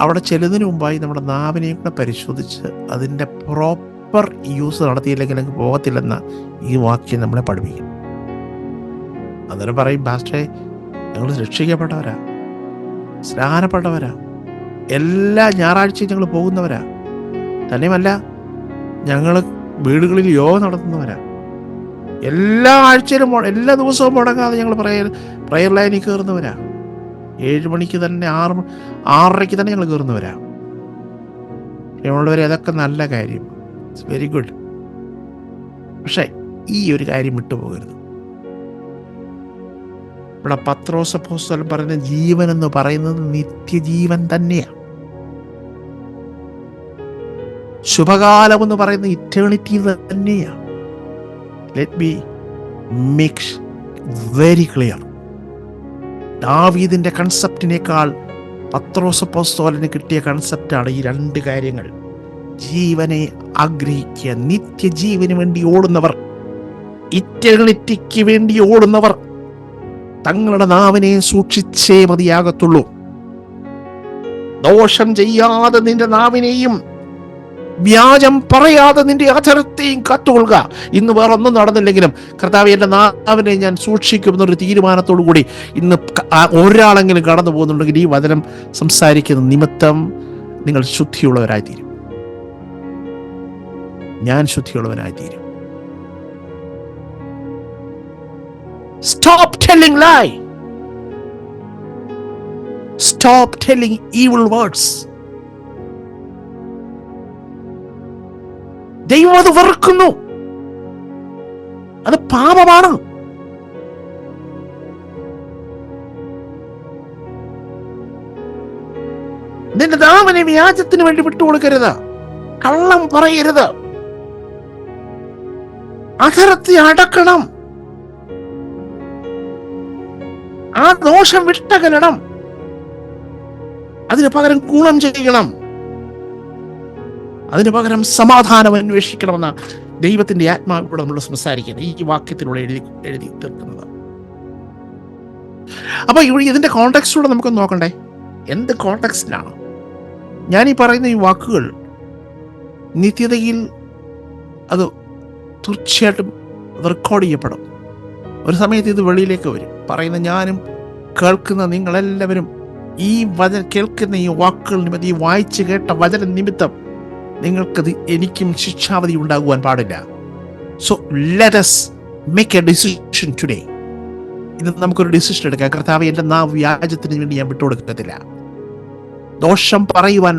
അവിടെ ചെല്ലുന്നതിന് മുമ്പായി നമ്മുടെ നാവിനെയും കൂടെ പരിശോധിച്ച് അതിൻ്റെ പ്രോപ്പർ യൂസ് നടത്തിയില്ലെങ്കിൽ എനിക്ക് പോകത്തില്ലെന്ന ഈ വാക്യം നമ്മളെ പഠിപ്പിക്കും. അന്നേരം പറയും, പാസ്റ്ററെ ഞങ്ങൾ രക്ഷിക്കപ്പെട്ടവരാ, സ്നാനപ്പെട്ടവരാ, എല്ലാ ഞായറാഴ്ചയും ഞങ്ങൾ പോകുന്നവരാ, തന്നെയുമല്ല ഞങ്ങൾ വീടുകളിൽ യോഗ നടത്തുന്നവരാ, എല്ലാ ആഴ്ചയിലും എല്ലാ ദിവസവും മുടങ്ങാതെ ഞങ്ങൾ പ്രയർ ലൈനിൽ കയറുന്നവരാ, 7 മണിക്ക് തന്നെ 6:30 തന്നെ ഞങ്ങൾ കയറുന്നവരാ. ഞങ്ങളുള്ളവരെ അതൊക്കെ നല്ല കാര്യം, ഇറ്റ്സ് വെരി ഗുഡ്. പക്ഷെ ഈ ഒരു കാര്യം വിട്ടുപോകരുത്. ഇവിടെ പത്രോസ് അപ്പോസ്തലൻ പറയുന്ന ജീവൻ എന്ന് പറയുന്നത് നിത്യജീവൻ തന്നെയാണ്. ശുഭകാലം എന്ന് പറയുന്ന ഇറ്റേണിറ്റി തന്നെയാണ്. Let be make very clear. ദാവീദിന്റെ കൺസെപ്റ്റിനേക്കാൾ പത്രോസ് അപ്പോസ്തലന് കിട്ടിയ കൺസെപ്റ്റാണ് ഈ 2 കാര്യങ്ങൾ. ജീവനെ ആഗ്രഹിക്കുക, നിത്യജീവന് വേണ്ടി ഓടുന്നവർ, ഇറ്റേണിറ്റിക്ക് വേണ്ടി ഓടുന്നവർ തങ്ങളുടെ നാവിനെ സൂക്ഷിച്ചേ മതിയാകത്തുള്ളൂ. ദോഷം ചെയ്യാതെ നിന്റെ നാവിനെയും വ്യാജം പറയാതെ നിന്റെ അധരത്തെയും കാത്തുകൊള്ളുക. ഇന്ന് വേറെ ഒന്നും നടന്നില്ലെങ്കിലും കർത്താവ് എൻ്റെ നാവിനെ ഞാൻ സൂക്ഷിക്കുമെന്നൊരു തീരുമാനത്തോടു കൂടി ഇന്ന് ഒരാളെങ്കിലും കടന്നു പോകുന്നുണ്ടെങ്കിൽ ഈ വചനം സംസാരിക്കുന്ന നിമിത്തം നിങ്ങൾ ശുദ്ധിയുള്ളവരായിത്തീരും. ഞാൻ ശുദ്ധിയുള്ളവനായിത്തീരും. Stop telling lie. Stop telling evil words. ദൈവം അത് വെറുക്കുന്നു. അത് പാപമാണ്. നിന്റെ നാവിനെ വ്യാജത്തിന് വേണ്ടി വിട്ടുകൊടുക്കരുത്. കള്ളം പറയരുത്. അധരത്തെ അടക്കണം. ആ ദോഷം വിട്ടകലണം. അതിന് പകരം ഗുണം ചെയ്യണം. അതിന് പകരം സമാധാനം അന്വേഷിക്കണമെന്ന ദൈവത്തിന്റെ ആത്മാവിലൂടെ നമ്മൾ സംസാരിക്കുന്നത് ഈ വാക്യത്തിലൂടെ എഴുതി തീർക്കുന്നത്. അപ്പൊ ഇതിന്റെ കോണ്ടെക്സ്റ്റിലൂടെ നമുക്ക് നോക്കണ്ടേ, എന്ത് കോണ്ടെക്സ്റ്റിലാണ് ഞാൻ ഈ പറയുന്ന ഈ വാക്കുകൾ? നിത്യതയിൽ അത് തീർച്ചയായിട്ടും റെക്കോർഡ് ചെയ്യപ്പെടും. ഒരു സമയത്ത് ഇത് വെളിയിലേക്ക് വരും. പറയുന്ന ഞാനും കേൾക്കുന്ന നിങ്ങളെല്ലാവരും ഈ കേൾക്കുന്ന ഈ വാക്കുകൾ നിമിത്തം, ഈ വായിച്ച് കേട്ട വചന നിമിത്തം നിങ്ങൾക്കത് എനിക്കും ശിക്ഷാവധി ഉണ്ടാകുവാൻ പാടില്ല. So let us make a decision today. ഇന്ന് നമുക്കൊരു ഡിസിഷൻ എടുക്കാം. കർത്താവേ, എൻ്റെ നാവ് വ്യാജത്തിന് വേണ്ടി ഞാൻ വിട്ടുകൊടുക്കത്തില്ല. ദോഷം പറയുവാൻ,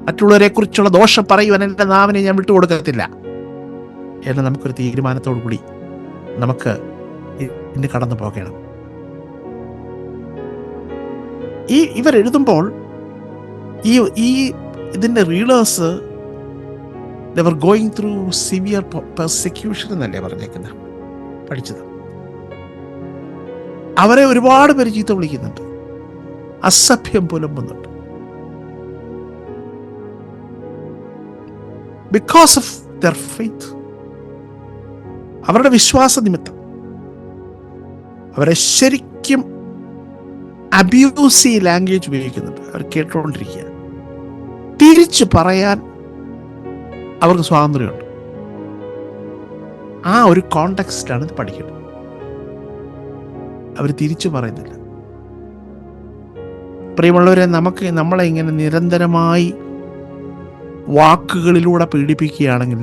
മറ്റുള്ളവരെ കുറിച്ചുള്ള ദോഷം പറയുവാൻ എൻ്റെ നാവിനെ ഞാൻ വിട്ടുകൊടുക്കത്തില്ല എന്ന് നമുക്കൊരു തീരുമാനത്തോടു കൂടി നമുക്ക് ഇന്ന് കടന്നു പോകണം. ഇവരെഴുതുമ്പോൾ ഈ ഇതിൻ്റെ readers they were going through severe persecution എന്നല്ലേ പറഞ്ഞേക്കുന്നത്, പഠിച്ചത്. അവരെ ഒരുപാട് പേര് ചീത്ത വിളിക്കുന്നുണ്ട്, അസഭ്യം പുലമ്പുന്നുണ്ട്. ബിക്കോസ് ഓഫ് their faith, അവരുടെ വിശ്വാസ നിമിത്തം അവരെ ശരിക്കും അബ്യൂസീവ് ലാംഗ്വേജ് ഉപയോഗിക്കുന്നുണ്ട്. അവർ കേട്ടുകൊണ്ടിരിക്കുക. തിരിച്ചു പറയാൻ അവർക്ക് സ്വാതന്ത്ര്യമുണ്ട്. ആ ഒരു കോണ്ടെക്സ്റ്റിലാണ് ഇത് പഠിക്കേണ്ടത്. അവർ തിരിച്ചു പറയുന്നില്ല. പ്രിയമുള്ളവരെ, നമ്മളെ ഇങ്ങനെ നിരന്തരമായി വാക്കുകളിലൂടെ പീഡിപ്പിക്കുകയാണെങ്കിൽ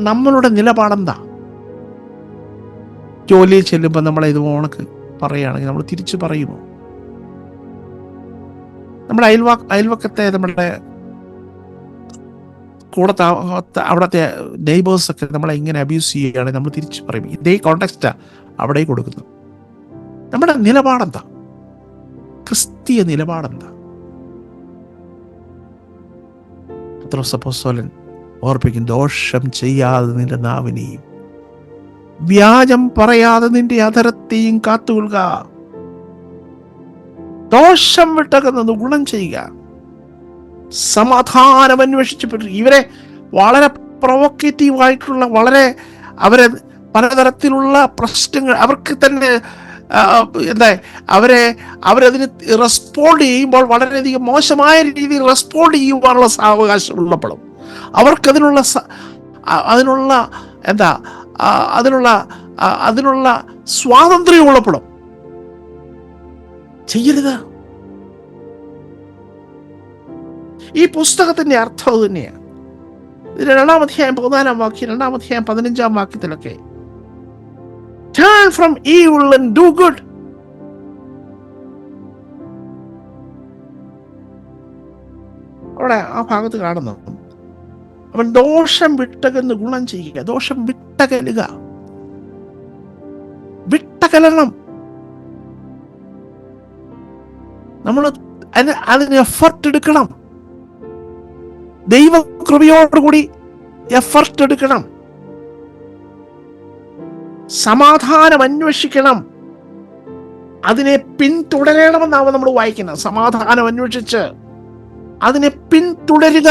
നമ്മളുടെ നിലപാടെന്താ? ജോലിയിൽ ചെല്ലുമ്പോൾ നമ്മളെ ഇത് ഓണക്ക് പറയുകയാണെങ്കിൽ നമ്മൾ തിരിച്ചു പറയുമോ? നമ്മുടെ അയൽവക്കത്തെ നമ്മുടെ കൂടെ അവിടുത്തെ നെയ്ബേഴ്സൊക്കെ നമ്മളെ ഇങ്ങനെ അബ്യൂസ് ചെയ്യുകയാണെങ്കിൽ നമ്മൾ തിരിച്ചു പറയും. ഇതേ കോണ്ടെക്സ്റ്റാ അവിടെ കൊടുക്കുന്നു. നമ്മുടെ നിലപാടെന്താ? ക്രിസ്തീയ നിലപാടെന്താ? പത്രോസ് അപ്പോസ്തലൻ ഓർപ്പിക്കും, ദോഷം ചെയ്യാതെ നിന്റെ നാവിനെയും വ്യാജം പറയാതെ നിന്റെ അധരത്തെയും കാത്തുകൊള്ളുക. ദോഷം വിട്ടകന്നത് ഗുണം ചെയ്യുക. സമാധാനം അന്വേഷിച്ചു. ഇവരെ വളരെ പ്രൊവോക്കേറ്റീവായിട്ടുള്ള, വളരെ പലതരത്തിലുള്ള പ്രശ്നങ്ങൾ അവർക്ക് തന്നെ അവരതിന് റെസ്പോണ്ട് ചെയ്യുമ്പോൾ വളരെയധികം മോശമായ രീതിയിൽ റെസ്പോണ്ട് ചെയ്യുവാനുള്ള സാവകാശം ഉള്ളപ്പോഴും അതിനുള്ള സ്വാതന്ത്ര്യം ഉള്ളപ്പോഴും ചെയ്യരുത്. ഈ പുസ്തകത്തിന്റെ അർത്ഥം അത് തന്നെയാണ്. 2-ാം അധ്യായം 14-ാം വാക്യം, 2-ാം അധ്യായം 15-ാം വാക്യത്തിലൊക്കെ turn from evil and do good. അവിടെ ആ ഭാഗത്ത് കാണുന്നു, അവൻ ദോഷം വിട്ടകന്ന് ഗുണം ചെയ്യുക. ദോഷം വിട്ടകലണം. നമ്മൾ അതിന് എഫർട്ട് എടുക്കണം. ദൈവകൃപയോടുകൂടി എഫർട്ട് എടുക്കണം. സമാധാനം അന്വേഷിക്കണം. അതിനെ പിന്തുടരണമെന്നാണ് നമ്മൾ വായിക്കുന്നത്. സമാധാനം അന്വേഷിച്ച് അതിനെ പിന്തുടരുക.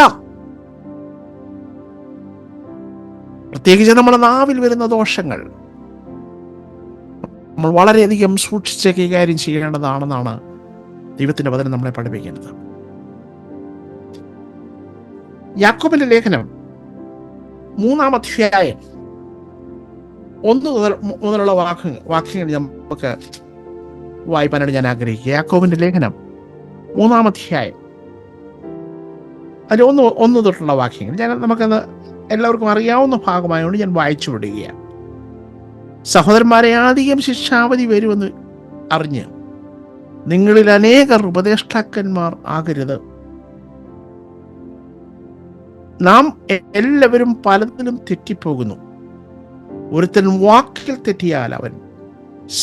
പ്രത്യേകിച്ച് നമ്മുടെ നാവിൽ വരുന്ന ദോഷങ്ങൾ നമ്മൾ വളരെയധികം സൂക്ഷിച്ച് കൈകാര്യം ചെയ്യേണ്ടതാണെന്നാണ് ദൈവത്തിന്റെ വചനം നമ്മളെ പഠിപ്പിക്കുന്നത്. യാക്കോബിന്റെ ലേഖനം 3-ാം അധ്യായം 1 മുതലുള്ള വാക്യങ്ങൾ നമുക്ക് വായിക്കാനായിട്ട് ഞാൻ ആഗ്രഹിക്കുക. യാക്കോബിന്റെ ലേഖനം 3-ാം അധ്യായം അതിൽ 1 തൊട്ടുള്ള വാക്യങ്ങൾ നമുക്കത് എല്ലാവർക്കും അറിയാവുന്ന ഭാഗമായതുകൊണ്ട് ഞാൻ വായിച്ചു വിടുകയാണ്. സഹോദരന്മാരെ, അധികം ശിക്ഷാവധി വരുമെന്ന് അറിഞ്ഞ് നിങ്ങളിൽ അനേകർ ഉപദേഷ്ടാക്കന്മാർ ആകരുത്. നാം എല്ലാവരും പലതിലും തെറ്റിപ്പോകുന്നു. ഒരുത്തൻ വാക്കിൽ തെറ്റിയാൽ അവൻ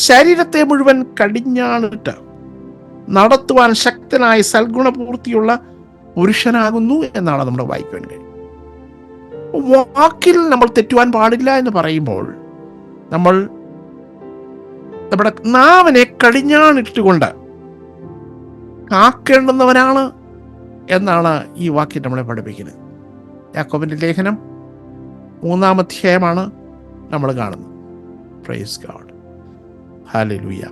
ശരീരത്തെ മുഴുവൻ കടിഞ്ഞാണിട്ട് നടത്തുവാൻ ശക്തനായ സൽഗുണപൂർത്തിയുള്ള പുരുഷനാകുന്നു എന്നാണ് നമ്മുടെ വായിക്കാൻ കഴിയും. വാക്കിൽ നമ്മൾ തെറ്റുവാൻ പാടില്ല എന്ന് പറയുമ്പോൾ നമ്മൾ നമ്മുടെ നാവിനെ കടിഞ്ഞാണിട്ടുകൊണ്ട് കാക്കേണ്ടുന്നവനാണ് എന്നാണ് ഈ വാക്യം നമ്മളെ പഠിപ്പിക്കുന്നത്. യാക്കോബിന്റെ ലേഖനം 3-ാം അധ്യായമാണ് നമ്മൾ കാണുന്നത്. Praise God, hallelujah.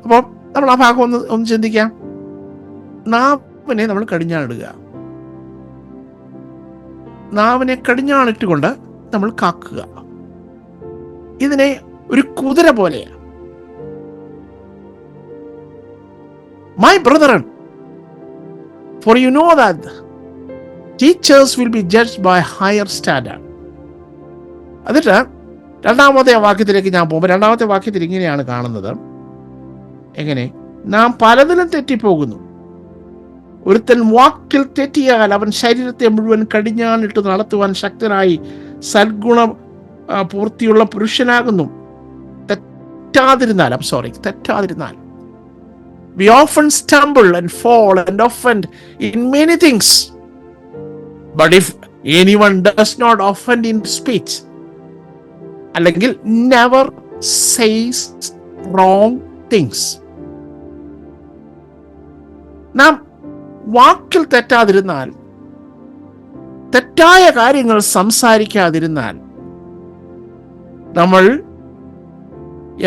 അപ്പോൾ നമ്മൾ ആ ഭാഗം ഒന്ന് ചിന്തിക്കാം. നാവിനെ നമ്മൾ കടിഞ്ഞാണിടുക. നാവിനെ കടിഞ്ഞാണിട്ടുകൊണ്ട് നമ്മൾ കാക്കുക. ഇതിനെ ഒരു കുതിര പോലെയാണ്. My brethren, for you know that teachers will be judged by higher standard. എന്നിട്ട് 2-ാമത്തെ വാക്യത്തിലേക്ക് ഞാൻ പോകുമ്പോൾ 2-ാമത്തെ വാക്യത്തിൽ ഇങ്ങനെയാണ് കാണുന്നത്. എങ്ങനെ? നാം പലതിലും തെറ്റിപ്പോകുന്നു. ഒരുത്തൻ വാക്കിൽ തെറ്റിയാൽ അവൻ ശരീരത്തെ മുഴുവൻ കടിഞ്ഞാണിട്ട് നടത്തുവാൻ ശക്തനായി സൽഗുണ പൂർത്തിയുള്ള പുരുഷനാകുന്നു. തെറ്റാതിരുന്നാൽ we often stumble and fall and offend in many things. But if anyone does not offend in speech, അല്ലെങ്കിൽ never says wrong things. നാം വാക്കിൽ തെറ്റാതിരുന്നാൽ, തെറ്റായ കാര്യങ്ങൾ സംസാരിക്കാതിരുന്നാൽ, നമ്മൾ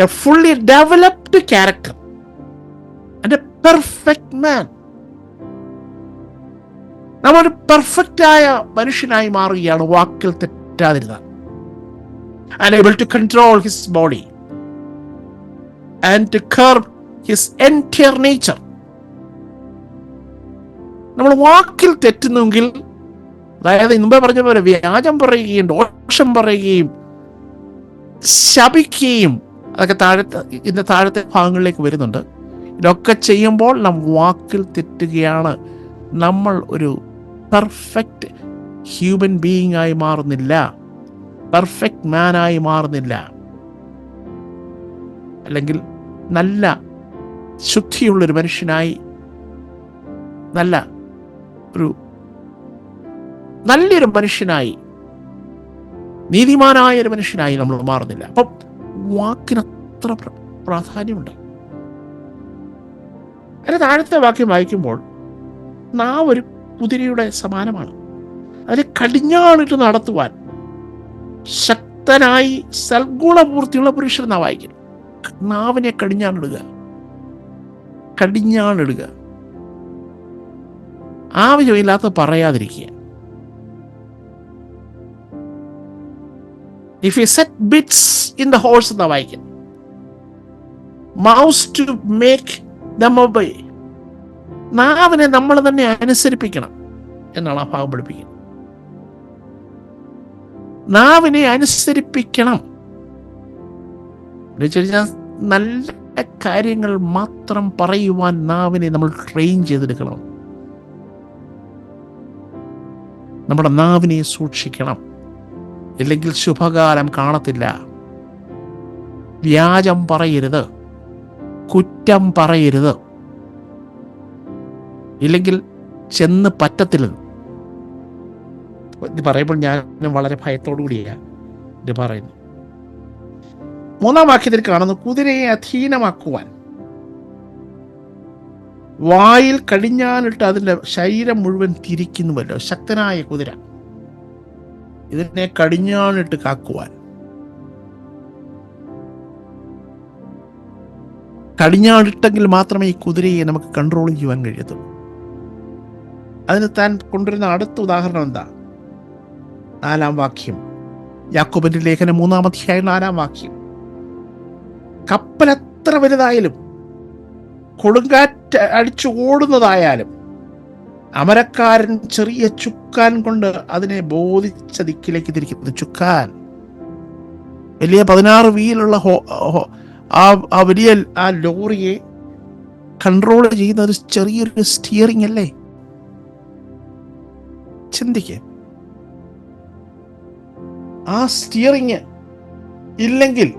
a fully developed character and a perfect man. നമ്മളൊരു പെർഫെക്റ്റായ മനുഷ്യനായി മാറുകയാണ് വാക്കിൽ തെറ്റാതിരുന്നാൽ. And able to control his body and to curb his entire nature. നമ്മൾ വാക്കിൽ തെറ്റുന്നെങ്കിൽ, അതായത് മുമ്പേ പറഞ്ഞ പോലെ വ്യാജം പറയുകയും ദോഷം പറയുകയും ശപിക്കുകയും, അതൊക്കെ താഴത്തെ ഭാഗങ്ങളിലേക്ക് വരുന്നുണ്ട്. ഇതൊക്കെ ചെയ്യുമ്പോൾ നാം വാക്കിൽ തെറ്റുകയാണ്. നമ്മൾ ഒരു പെർഫെക്റ്റ് ഹ്യൂമൻ ബീയിങ് ആയി മാറുന്നില്ല, പെർഫെക്റ്റ് മാനായി മാറുന്നില്ല, അല്ലെങ്കിൽ നല്ല ശുദ്ധിയുള്ളൊരു മനുഷ്യനായി, നല്ലൊരു മനുഷ്യനായി, നീതിമാനായ ഒരു മനുഷ്യനായി നമ്മൾ മാറുന്നില്ല. അപ്പം വാക്കിന് അത്ര പ്രാധാന്യമുണ്ട്. അതിന് താഴത്തെ വാക്യം വായിക്കുമ്പോൾ നാവ് ഒരു കുതിരയുടെ സമാനമാണ്, അതിനെ കടിഞ്ഞാണിട്ട് നടത്തുവാൻ ശക്തനായി സൽഗുണപൂർത്തിയുള്ള പുരുഷൻ എന്നാ വായിക്കുന്നത്. നാവിനെ കടിഞ്ഞാണിടുക, ആവശ്യമില്ലാത്ത പറയാതിരിക്കുക. If you set bits in the horse എന്നാ വായിക്കുന്നത്, mouths to make them obey. നാവിനെ നമ്മൾ തന്നെ അനുസരിപ്പിക്കണം എന്നാണ് ആ ഭാഗം പഠിപ്പിക്കുന്നത്. നാവിനെ അനുസരിപ്പിക്കണം എന്ന് വെച്ചുകഴിഞ്ഞാൽ നല്ല കാര്യങ്ങൾ മാത്രം പറയുവാൻ നാവിനെ നമ്മൾ ട്രെയിൻ ചെയ്തെടുക്കണം. നമ്മുടെ നാവിനെ സൂക്ഷിക്കണം, ഇല്ലെങ്കിൽ ശുഭകാലം കാണത്തില്ല. വ്യാജം പറയരുത്, കുറ്റം പറയരുത്, ഇല്ലെങ്കിൽ ചെന്ന് പറ്റത്തില്ല. ഇത് പറയുമ്പോൾ ഞാൻ വളരെ ഭയത്തോടു കൂടിയാണ് ഇത് പറയുന്നു. 3-ാം വാക്യത്തിൽ കാണുന്നു, കുതിരയെ അധീനമാക്കുവാൻ വായിൽ കടിഞ്ഞാണിട്ട് അതിൻ്റെ ശരീരം മുഴുവൻ തിരിക്കുന്നുവല്ലോ. ശക്തനായ കുതിര, ഇതിനെ കടിഞ്ഞാണിട്ട് കാക്കുവാൻ. കടിഞ്ഞാണിട്ടെങ്കിൽ മാത്രമേ ഈ കുതിരയെ നമുക്ക് കൺട്രോൾ ചെയ്യുവാൻ കഴിയത്തുള്ളൂ. അതിന് താൻ കൊണ്ടുവരുന്ന അടുത്ത ഉദാഹരണം എന്താ? 4-ാം വാക്യം, യാക്കോബിന്റെ ലേഖനം 3-ാം അധ്യായം 4-ാം വാക്യം. കപ്പൽ എത്ര വലുതായാലും, കൊടുങ്കാറ്റ് അടിച്ചു ഓടുന്നതായാലും, അമരക്കാരൻ ചെറിയ ചുക്കാൻ കൊണ്ട് അതിനെ ബോധിച്ച ദിക്കിലേക്ക് തിരിക്കുന്നു. ചുക്കാൻ, വലിയ 16 വീലുള്ള ആ വലിയ ആ ലോറിയെ കൺട്രോൾ ചെയ്യുന്ന ഒരു ചെറിയൊരു സ്റ്റിയറിംഗ് അല്ലേ? ചിന്തിക്ക്, ആ സ്റ്റിയറിംഗ് ഇല്ലെങ്കിൽ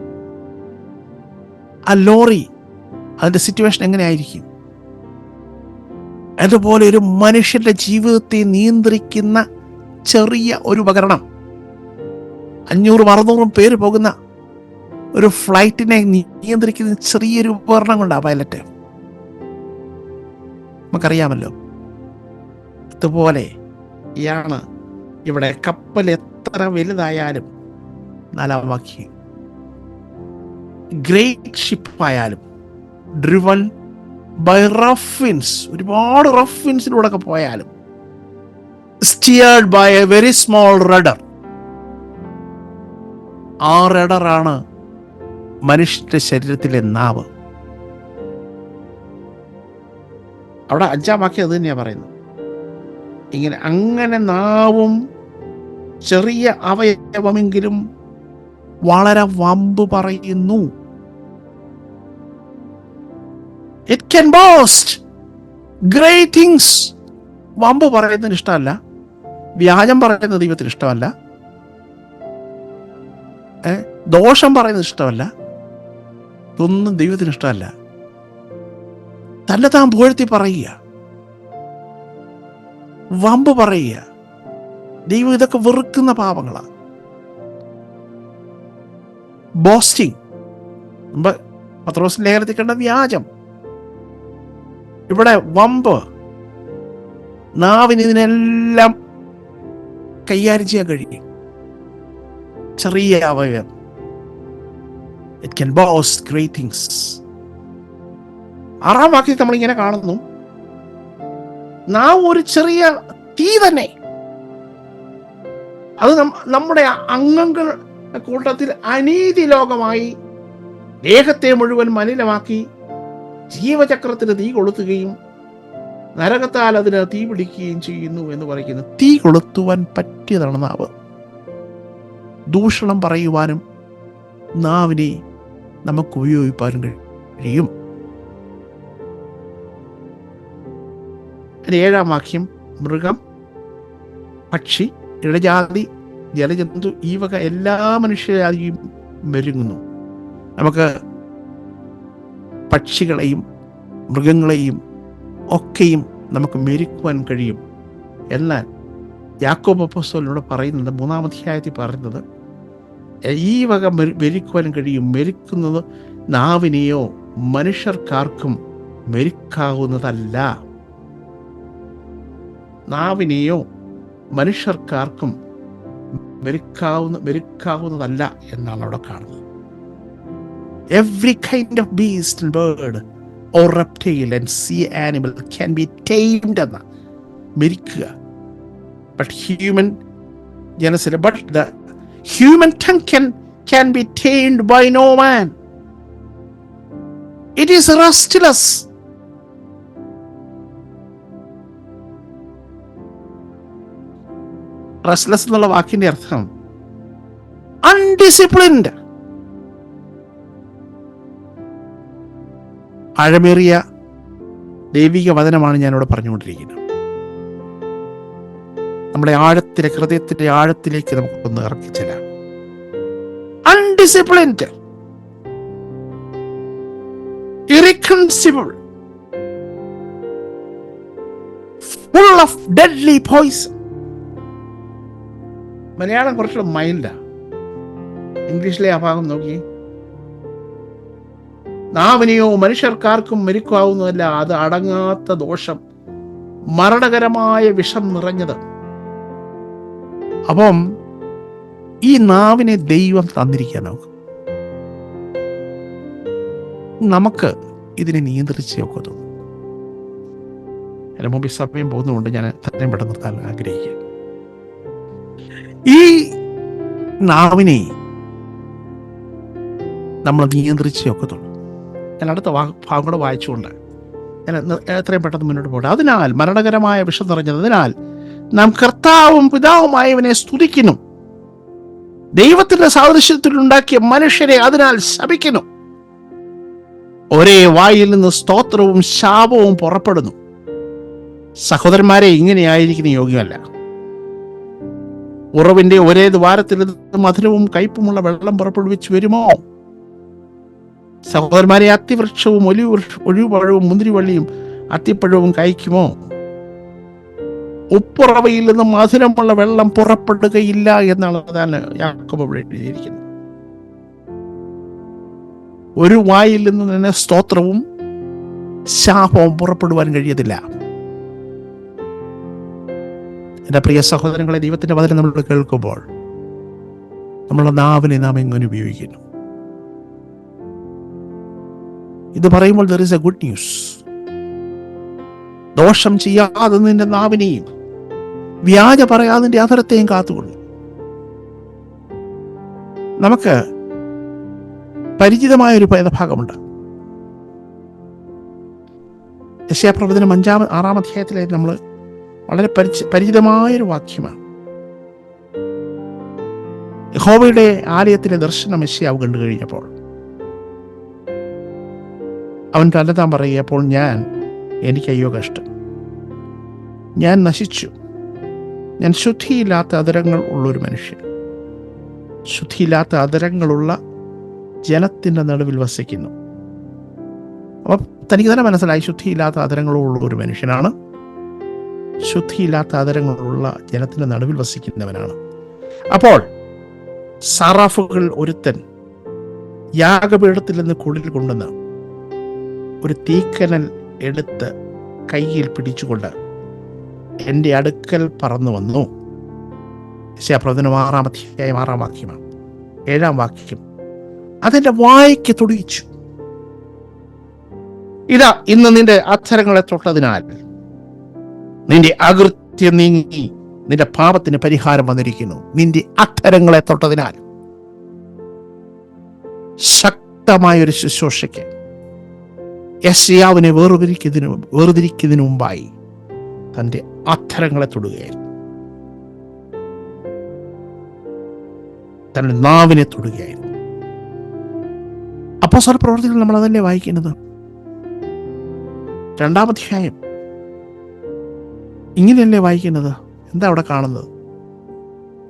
ആ ലോറി അതിന്റെ സിറ്റുവേഷൻ എങ്ങനെയായിരിക്കും? അതുപോലെ ഒരു മനുഷ്യന്റെ ജീവിതത്തെ നിയന്ത്രിക്കുന്ന ചെറിയ ഒരു ഉപകരണം, 500-600 പേര് പോകുന്ന ഒരു ഫ്ലൈറ്റിനെ നിയന്ത്രിക്കുന്ന ചെറിയൊരു ഉപകരണം കൊണ്ടാണ് പൈലറ്റ്. നമുക്കറിയാമല്ലോ. അതുപോലെയാണ് ഇവിടെ കപ്പൽ എത്ര വലുതായാലും, 4-ാം വാക്യം, ഗ്രേറ്റ് ഷിപ്പായാലും, ഡ്രിവൺ ബൈ റഫ് വിൻഡ്സ്, ഒരുപാട് റഫ് വിൻഡ്സിലൂടെ പോയാലും, steered by a very small rudder. ആ റഡറാണ് മനുഷ്യന്റെ ശരീരത്തിലെ നാവ്. അവിടെ 5-ാം വാക്യം അത് തന്നെയാ പറയുന്നത്. അങ്ങനെ നാവും ചെറിയ അവയവമെങ്കിലും വളരെ വമ്പ് പറയുന്നു. It can boast great things. വമ്പ് പറയുന്നതിന് ഇഷ്ടമല്ല, വ്യാജം പറയുന്നത് ദൈവത്തിന് ഇഷ്ടമല്ല, ദോഷം പറയുന്നത് ഇഷ്ടമല്ല, ഇതൊന്നും ദൈവത്തിന് ഇഷ്ടമല്ല. തന്നെ താൻ പുകഴ്ത്തി പറയുക, വമ്പ് പറയുക. ദൈവം ഇതൊക്കെ വെറുക്കുന്ന പാപങ്ങളാണ്. ബോസ്റ്റിംഗ്, പത്രോസിന്റെ ലേഖനത്തിൽ കണ്ട വ്യാജം, ഇവിടെ വമ്പ്. നാവിന് ഇതിനെല്ലാം കൈകാര്യം ചെയ്യാൻ കഴിയും. ചെറിയ അവയവം, it can boast great things. 6-ാം വാക്യത്തിൽ നമ്മളിങ്ങനെ കാണുന്നു, നാവ് ഒരു ചെറിയ തീ തന്നെ. അത് നമ്മുടെ അംഗങ്ങൾ കൂട്ടത്തിൽ അനീതി ലോകമായി ദേഹത്തെ മുഴുവൻ മലിനമാക്കി ജീവചക്രത്തിന് തീ കൊളുത്തുകയും നരകത്താൽ അതിന് തീ പിടിക്കുകയും ചെയ്യുന്നു എന്ന് പറയുന്നു. തീ കൊളുത്തുവാൻ പറ്റിയതാണ് നാവ്. ദൂഷണം പറയുവാനും നാവിനെ നമുക്ക് ഉപയോഗിക്കാനും കഴിയും. 7-ാം വാക്യം, മൃഗം, പക്ഷി, ഇഴജാതി, ജലജന്തു, ഈ വക എല്ലാ മനുഷ്യരാതിയും മെരുങ്ങുന്നു. നമുക്ക് പക്ഷികളെയും മൃഗങ്ങളെയും ഒക്കെയും നമുക്ക് മെരുക്കുവാൻ കഴിയും. എന്നാൽ യാക്കോബ് അപ്പോസ്തലനോട് പറയുന്നത്, 3-ാം അധ്യായത്തിൽ പറയുന്നത്, ഈ വക മെരുക്കുവാൻ കഴിയും. മെരുക്കുന്നത് നാവിനെയോ മനുഷ്യർക്കാർക്കും മെരുക്കാവുന്നതല്ല. നാവിനെയോ മനുഷ്യർക്കാർക്കും മെരുക്കാവുന്നതല്ല എന്നാണ് അവിടെ കാണുന്നത്. Every kind of beast and bird or reptile and sea animal can be tamed എന്ന മെരുക്കുക. But the human tongue can be tamed by no man. It is restless. Restless എന്നുള്ള വാക്കിന്റെ അർത്ഥം അൺഡിസിപ്ലിൻഡ്. ആഴമേറിയ ദൈവിക വചനമാണ് ഞാനിവിടെ പറഞ്ഞുകൊണ്ടിരിക്കുന്നത്. നമ്മുടെ ഹൃദയത്തിന്റെ ആഴത്തിലേക്ക് നമുക്കൊന്ന് ഇറക്കിച്ചില്ല. Undisciplined, irresponsible, full of deadly poison. Malayalam കുറച്ചുകൂടെ മൈൽഡാ. ഇംഗ്ലീഷിലെ ആ ഭാഗം നോക്കി. നാവിനെയോ മനുഷ്യർക്കാർക്കും മെരുക്കാവുന്നതല്ല, അത് അടങ്ങാത്ത ദോഷം, മരണകരമായ വിഷം നിറഞ്ഞത്. അപ്പം ഈ നാവിനെ ദൈവം തന്നിരിക്കാൻ നമുക്ക് ഇതിനെ നിയന്ത്രിച്ചേ ഒക്കത്തുള്ളൂ. അതിന് മുമ്പ് സമയം പോകുന്നതുകൊണ്ട് ഞാൻ എത്രയും പെട്ടെന്ന് നിർത്താൻ ആഗ്രഹിക്കുക. ഈ നാവിനെ നമ്മൾ നിയന്ത്രിച്ചേ ഒക്കത്തുള്ളൂ. ഞാൻ അടുത്ത ഭാഗം കൂടെ വായിച്ചുകൊണ്ട് ഞാൻ എത്രയും പെട്ടെന്ന് മുന്നോട്ട് പോകട്ടെ. അതിനാൽ മരണകരമായ വിഷം നിറഞ്ഞതിനാൽ നാം കർത്താവും പിതാവുമായവനെ സ്തുതിക്കുന്നു, ദൈവത്തിന്റെ സാദൃശ്യത്തിൽ ഉണ്ടാക്കിയ മനുഷ്യരെ അതിനാൽ ശപിക്കുന്നു. ഒരേ വായിൽ നിന്ന് സ്തോത്രവും ശാപവും പുറപ്പെടുന്നു. സഹോദരന്മാരെ, ഇങ്ങനെയായിരിക്കുന്ന യോഗ്യമല്ല. ഉറവിന്റെ ഒരേ ദ്വാരത്തിൽ നിന്ന് മധുരവും കയ്പുമുള്ള വെള്ളം പുറപ്പെടുവിച്ച് വരുമോ? സഹോദരന്മാരെ, അത്തിവൃക്ഷവും ഒലിവുപഴവും മുന്തിരിവള്ളിയും അത്തിപ്പഴവും കഴിക്കുമോ? ഉപ്പുറവയിൽ നിന്ന് മധുരമുള്ള വെള്ളം പുറപ്പെടുകയില്ല എന്നാണ് യാക്കോബ് ഇവിടെ എഴുതിയിരിക്കുന്നത്. ഒരു വായിൽ നിന്ന് തന്നെ സ്തോത്രവും ശാപവും പുറപ്പെടുവാൻ കഴിയത്തില്ല. എൻ്റെ പ്രിയ സഹോദരങ്ങളെ, ദൈവത്തിൻ്റെ വചനം നമ്മൾ കേൾക്കുമ്പോൾ നമ്മളുടെ നാവിനെ നാം എങ്ങനെ ഉപയോഗിക്കുന്നു? ഇത് പറയുമ്പോൾ there is a good news. ദോഷം ചെയ്യാതെ നിന്റെ നാവിനെയും വ്യാജ പറയാതെ നിന്റെ അധരത്തെയും കാത്തുകൊള്ളു. നമുക്ക് പരിചിതമായൊരു വേദഭാഗമുണ്ട്. യെശയ്യാപ്രവചനം 6-ാം അധ്യായത്തിലെ നമ്മൾ വളരെ പരിചിതമായൊരു വാക്യമാണ്. യഹോവയുടെ ആലയത്തിലെ ദർശനം യെശയ്യാവ് കണ്ടു കഴിഞ്ഞപ്പോൾ അവൻ തന്നെത്താൻ പറയുക, അപ്പോൾ എനിക്ക് അയ്യോ കഷ്ടം, ഞാൻ നശിച്ചു, ഞാൻ ശുദ്ധിയില്ലാത്ത അധരങ്ങൾ ഉള്ളൊരു മനുഷ്യൻ, ശുദ്ധിയില്ലാത്ത അധരങ്ങളുള്ള ജനത്തിൻ്റെ നടുവിൽ വസിക്കുന്നു. അപ്പം തനിക്ക് തന്നെ മനസ്സിലായി, ശുദ്ധിയില്ലാത്ത അധരങ്ങളുള്ള ഒരു മനുഷ്യനാണ്, ശുദ്ധിയില്ലാത്ത അധരങ്ങളുള്ള ജനത്തിൻ്റെ നടുവിൽ വസിക്കുന്നവനാണ്. അപ്പോൾ സറാഫുകൾ ഒരുത്തൻ യാഗപീഠത്തിൽ നിന്ന് കുളിൽ കൊണ്ടുവന്ന് ഒരു തീക്കനൽ എടുത്ത് കയ്യിൽ പിടിച്ചുകൊണ്ട് എൻ്റെ അടുക്കൽ പറന്നു വന്നു. യെശയ്യാപ്രവചനം 6-ാം അധ്യായം 6-ാം വാക്യമാണ്. 7-ാം വാക്യം, അതെൻ്റെ വായ്ക്ക് തുടിച്ചു. ഇതാ, ഇന്ന് നിന്റെ അധരങ്ങളെ തൊട്ടതിനാൽ നിന്റെ അകൃത്യം നീങ്ങി, നിന്റെ പാപത്തിന് പരിഹാരം വന്നിരിക്കുന്നു. നിന്റെ അധരങ്ങളെ തൊട്ടതിനാൽ. ശക്തമായൊരു ശുശ്രൂഷയ്ക്ക് യെശയ്യാവിനെ വേർതിരിക്കുന്നതിന് മുമ്പായി തൻ്റെ അധരങ്ങളെ തൊടുകയായിരുന്നു, തൻ്റെ നാവിനെ തൊടുകയായിരുന്നു. അപ്പോസ്തല പ്രവർത്തികൾ നമ്മൾ അതല്ലേ വായിക്കുന്നത്. 2-ാം അധ്യായം ഇങ്ങനെയല്ലേ വായിക്കുന്നത്. എന്താ അവിടെ കാണുന്നത്?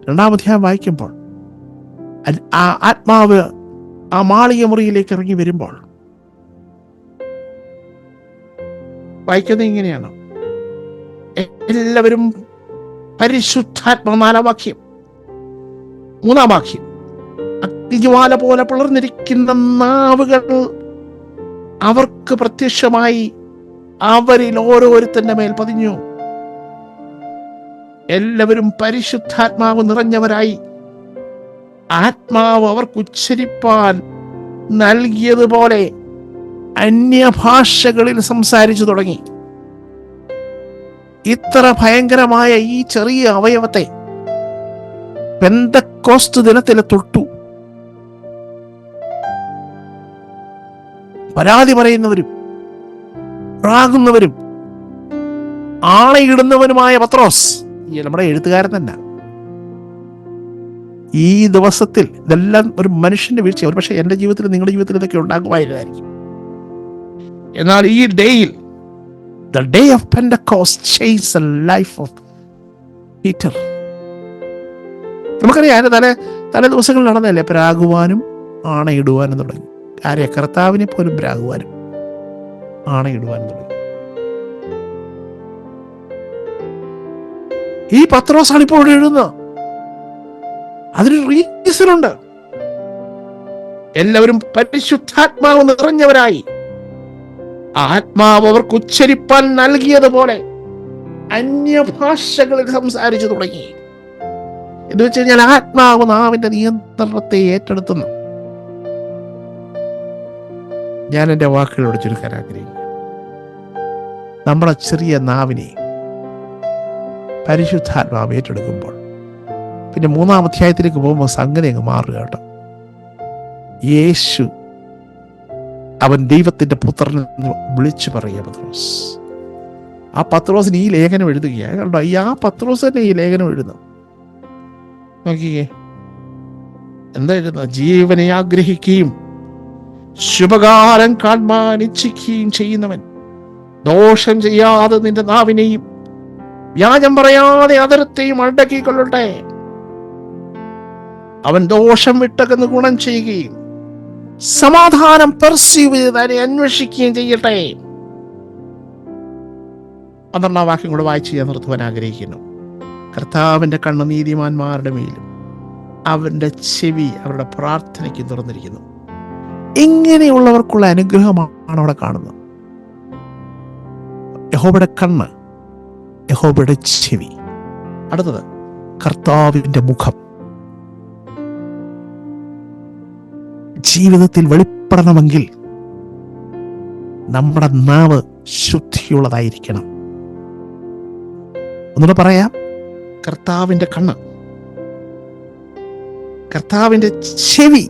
2-ാം അധ്യായം വായിക്കുമ്പോൾ ആ ആത്മാവ് ആ മാളിക മുറിയിലേക്ക് ഇറങ്ങി വരുമ്പോൾ വായിക്കുന്നത് ഇങ്ങനെയാണ്: എല്ലാവരും പരിശുദ്ധാത്മ, 4-ാം വാക്യം, 3-ാം വാക്യം, അഗ്നിജ്വാല പോലെ പിളർന്നിരിക്കുന്ന നാവുകൾ അവർക്ക് പ്രത്യക്ഷമായി അവരിൽ ഓരോരുത്തന്റെ മേൽ പതിഞ്ഞു. എല്ലാവരും പരിശുദ്ധാത്മാവ് നിറഞ്ഞവരായി ആത്മാവ് അവർക്ക് ഉച്ചരിപ്പാൻ നൽകിയതുപോലെ അന്യഭാഷകളിൽ സംസാരിച്ചു തുടങ്ങി. ഇത്ര ഭയങ്കരമായ ഈ ചെറിയ അവയവത്തെ പെന്തക്കോസ്ത് ദിനത്തിലെ തൊട്ടു പരാതി പറയുന്നവരും റാകുന്നവരും ആണയിടുന്നവനുമായ പത്രോസ്, നമ്മുടെ എഴുത്തുകാരൻ തന്നെ, ഈ ദിവസത്തിൽ ഇതെല്ലാം ഒരു മനുഷ്യന്റെ വീഴ്ച. ഒരു പക്ഷേ എൻ്റെ ജീവിതത്തിൽ, നിങ്ങളുടെ ജീവിതത്തിൽ ഇതൊക്കെ ഉണ്ടാകുമായിരുന്നായിരിക്കും. എന്നാൽ ഈ ഡേയിൽ, the day of Pentecost changed the life of Peter. നമുക്കറിയാം, അതിന്റെ തലേ ദിവസങ്ങളിൽ നടന്നതല്ലേ പ്രാകുവാനും ആണയിടുവാനും തുടങ്ങി. ആരെ? കർത്താവിനെ പോലും പ്രാകുവാനും ആണയിടുവാനും തുടങ്ങി. ഈ പത്രോസാണ് ഇപ്പോൾ എഴുതുന്നത്. അതിനൊരു റീസണുണ്ട്. എല്ലാവരും പരിശുദ്ധാത്മാവ് നിറഞ്ഞവരായി ആത്മാവ് അവർക്ക് ഉച്ചരിപ്പാൻ നൽകിയതുപോലെ അന്യഭാഷകളിൽ സംസാരിച്ചു തുടങ്ങി. എന്ന് വെച്ച് കഴിഞ്ഞാൽ ആത്മാവ് നാവിന്റെ നിയന്ത്രണത്തെ ഏറ്റെടുത്തുന്നു. ഞാൻ എൻ്റെ വാക്കുകളോട് ചുരുക്കാൻ ആഗ്രഹിക്കുന്നു. നമ്മുടെ ചെറിയ നാവിനെ പരിശുദ്ധാത്മാവ് ഏറ്റെടുക്കുമ്പോൾ പിന്നെ 3-ാം അധ്യായത്തിലേക്ക് പോകുമ്പോൾ സംഗതി അങ്ങ് മാറുക കേട്ടോ. യേശു അവൻ ദൈവത്തിന്റെ പുത്രനെന്ന് വിളിച്ചു പറയുക പത്രോസ്. ആ പത്രോസിന് ഈ ലേഖനം എഴുതുകയാണ് കണ്ടോ. ആ പത്രോസ് തന്നെ ഈ ലേഖനം എഴുതുന്നു. നോക്കിയേ എന്താ എഴുതുന്നത്? ജീവനെ ആഗ്രഹിക്കുകയും ശുഭകാലം കാണാൻ ഇച്ഛിക്കുകയും ചെയ്യുന്നവൻ ദോഷം ചെയ്യാതെ നിന്റെ നാവിനെയും വ്യാജം പറയാതെ അതരത്തെയും അടക്കിക്കൊള്ളട്ടെ. അവൻ ദോഷം വിട്ടകന്ന് ഗുണം ചെയ്യുകയും സമാധാനം പെർസീവ് ചെയ്ത് അതിനെ അന്വേഷിക്കുകയും ചെയ്യട്ടെ. 12-ാം വാക്യം കൂടെ വായിച്ച് ഞാൻ നിർത്തുവാൻ ആഗ്രഹിക്കുന്നു. കർത്താവിന്റെ കണ്ണ് നീതിമാന്മാരുടെ മേലും അവന്റെ ചെവി അവരുടെ പ്രാർത്ഥനയ്ക്ക് തുറന്നിരിക്കുന്നു. ഇങ്ങനെയുള്ളവർക്കുള്ള അനുഗ്രഹമാണ് അവിടെ കാണുന്നത്. യഹോവയുടെ കണ്ണ്, യഹോവയുടെ ചെവി. അടുത്തത് കർത്താവിന്റെ മുഖം. ജീവിതത്തിൽ വെളിപ്പെടണമെങ്കിൽ നമ്മുടെ നാവ് ശുദ്ധിയുള്ളതായിരിക്കണം. ഒന്നുകൂടെ പറയാം: കർത്താവിന്റെ കണ്ണ്, കർത്താവിന്റെ ചെവി.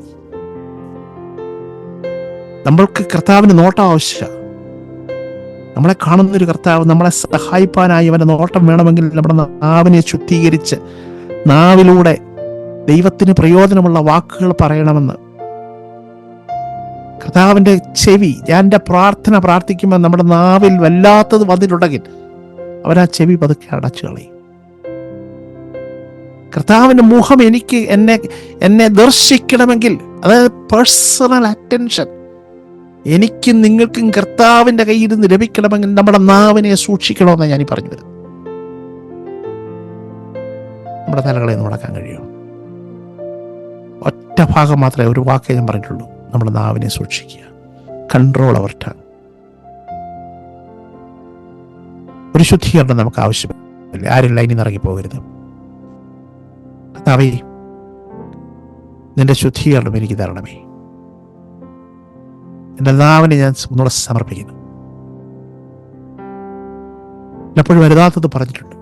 നമ്മൾക്ക് കർത്താവിന് നോട്ടം ആവശ്യമാണ്. നമ്മളെ കാണുന്നൊരു കർത്താവ്, നമ്മളെ സഹായിപ്പാനായി അവന്റെ നോട്ടം വേണമെങ്കിൽ നമ്മുടെ നാവിനെ ശുദ്ധീകരിച്ച് നാവിലൂടെ ദൈവത്തിന് പ്രയോജനമുള്ള വാക്കുകൾ പറയണമെന്ന്. കർത്താവിന്റെ ചെവി, ഞാൻ എൻ്റെ പ്രാർത്ഥന പ്രാർത്ഥിക്കുമ്പോൾ നമ്മുടെ നാവിൽ വല്ലാത്തത് വന്നിട്ടുണ്ടെങ്കിൽ അവരാ ചെവി പതുക്കെ അടച്ചു കളയും. കർത്താവിന്റെ മുഖം എനിക്ക് എന്നെ ദർശിക്കണമെങ്കിൽ, അതായത് പേഴ്സണൽ അറ്റൻഷൻ എനിക്കും നിങ്ങൾക്കും കർത്താവിന്റെ കയ്യിൽ നിന്ന് ലഭിക്കണമെങ്കിൽ നമ്മുടെ നാവിനെ സൂക്ഷിക്കണമെന്നാണ് ഞാനീ പറഞ്ഞു വരുന്നത്. നമ്മുടെ തലകളെ നടക്കാൻ കഴിയും. ഒറ്റ ഭാഗം മാത്രമേ, ഒരു വാക്കേ ഞാൻ പറഞ്ഞിട്ടുള്ളൂ: നമ്മുടെ നാവിനെ സൂക്ഷിക്കുക. Control our tongue. ഒരു ശുദ്ധീകരണം നമുക്ക് ആവശ്യമില്ല. ആരും ലൈനിൽ നിന്ന് ഇറങ്ങിപ്പോകരുത്. കർത്താവേ, നിന്റെ ശുദ്ധീകരണം എനിക്ക് തരണമേ. എൻ്റെ നാവിനെ ഞാൻ ഒന്നുകൂടെ സമർപ്പിക്കുന്നു. എപ്പോഴും വരുതാത്തത് പറഞ്ഞിട്ടുണ്ട്,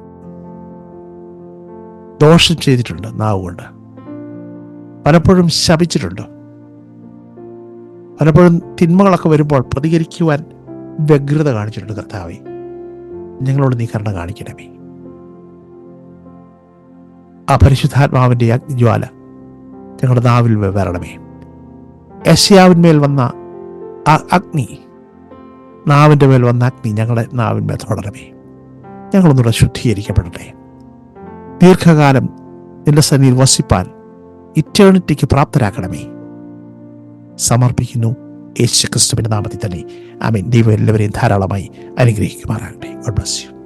ദോഷം ചെയ്തിട്ടുണ്ട് നാവ് കൊണ്ട്, പലപ്പോഴും ശപിച്ചിട്ടുണ്ട്, പലപ്പോഴും തിന്മകളൊക്കെ വരുമ്പോൾ പ്രതികരിക്കുവാൻ വ്യഗ്രത കാണിച്ചിട്ടുണ്ട്. കർത്താവേ, ഞങ്ങളോട് നീ കരുണ കാണിക്കണമേ. ആ പരിശുദ്ധാത്മാവിൻ്റെ അഗ്നിജ്വാല ഞങ്ങളുടെ നാവിൽ വരണമേ. യെശയ്യാവിന്മേൽ വന്ന ആ അഗ്നി, നാവിൻ്റെ മേൽ വന്ന അഗ്നി ഞങ്ങളുടെ നാവിന്മേൽ തുടരണമേ. ഞങ്ങളൊന്നുകൂടെ ശുദ്ധീകരിക്കപ്പെടട്ടെ. ദീർഘകാലം നിന്റെ സന്നിധിയിൽ വസിപ്പാൻ ഇറ്റേണിറ്റിക്ക് പ്രാപ്തരാക്കണമേ. സമർപ്പിക്കുന്നു യേശുക്രിസ്തുവിന്റെ നാമത്തിൽ തന്നെ. ആമേൻ. ദൈവം എല്ലാവരെയും ധാരാളമായി അനുഗ്രഹിക്കുമാറാകട്ടെ. God bless you.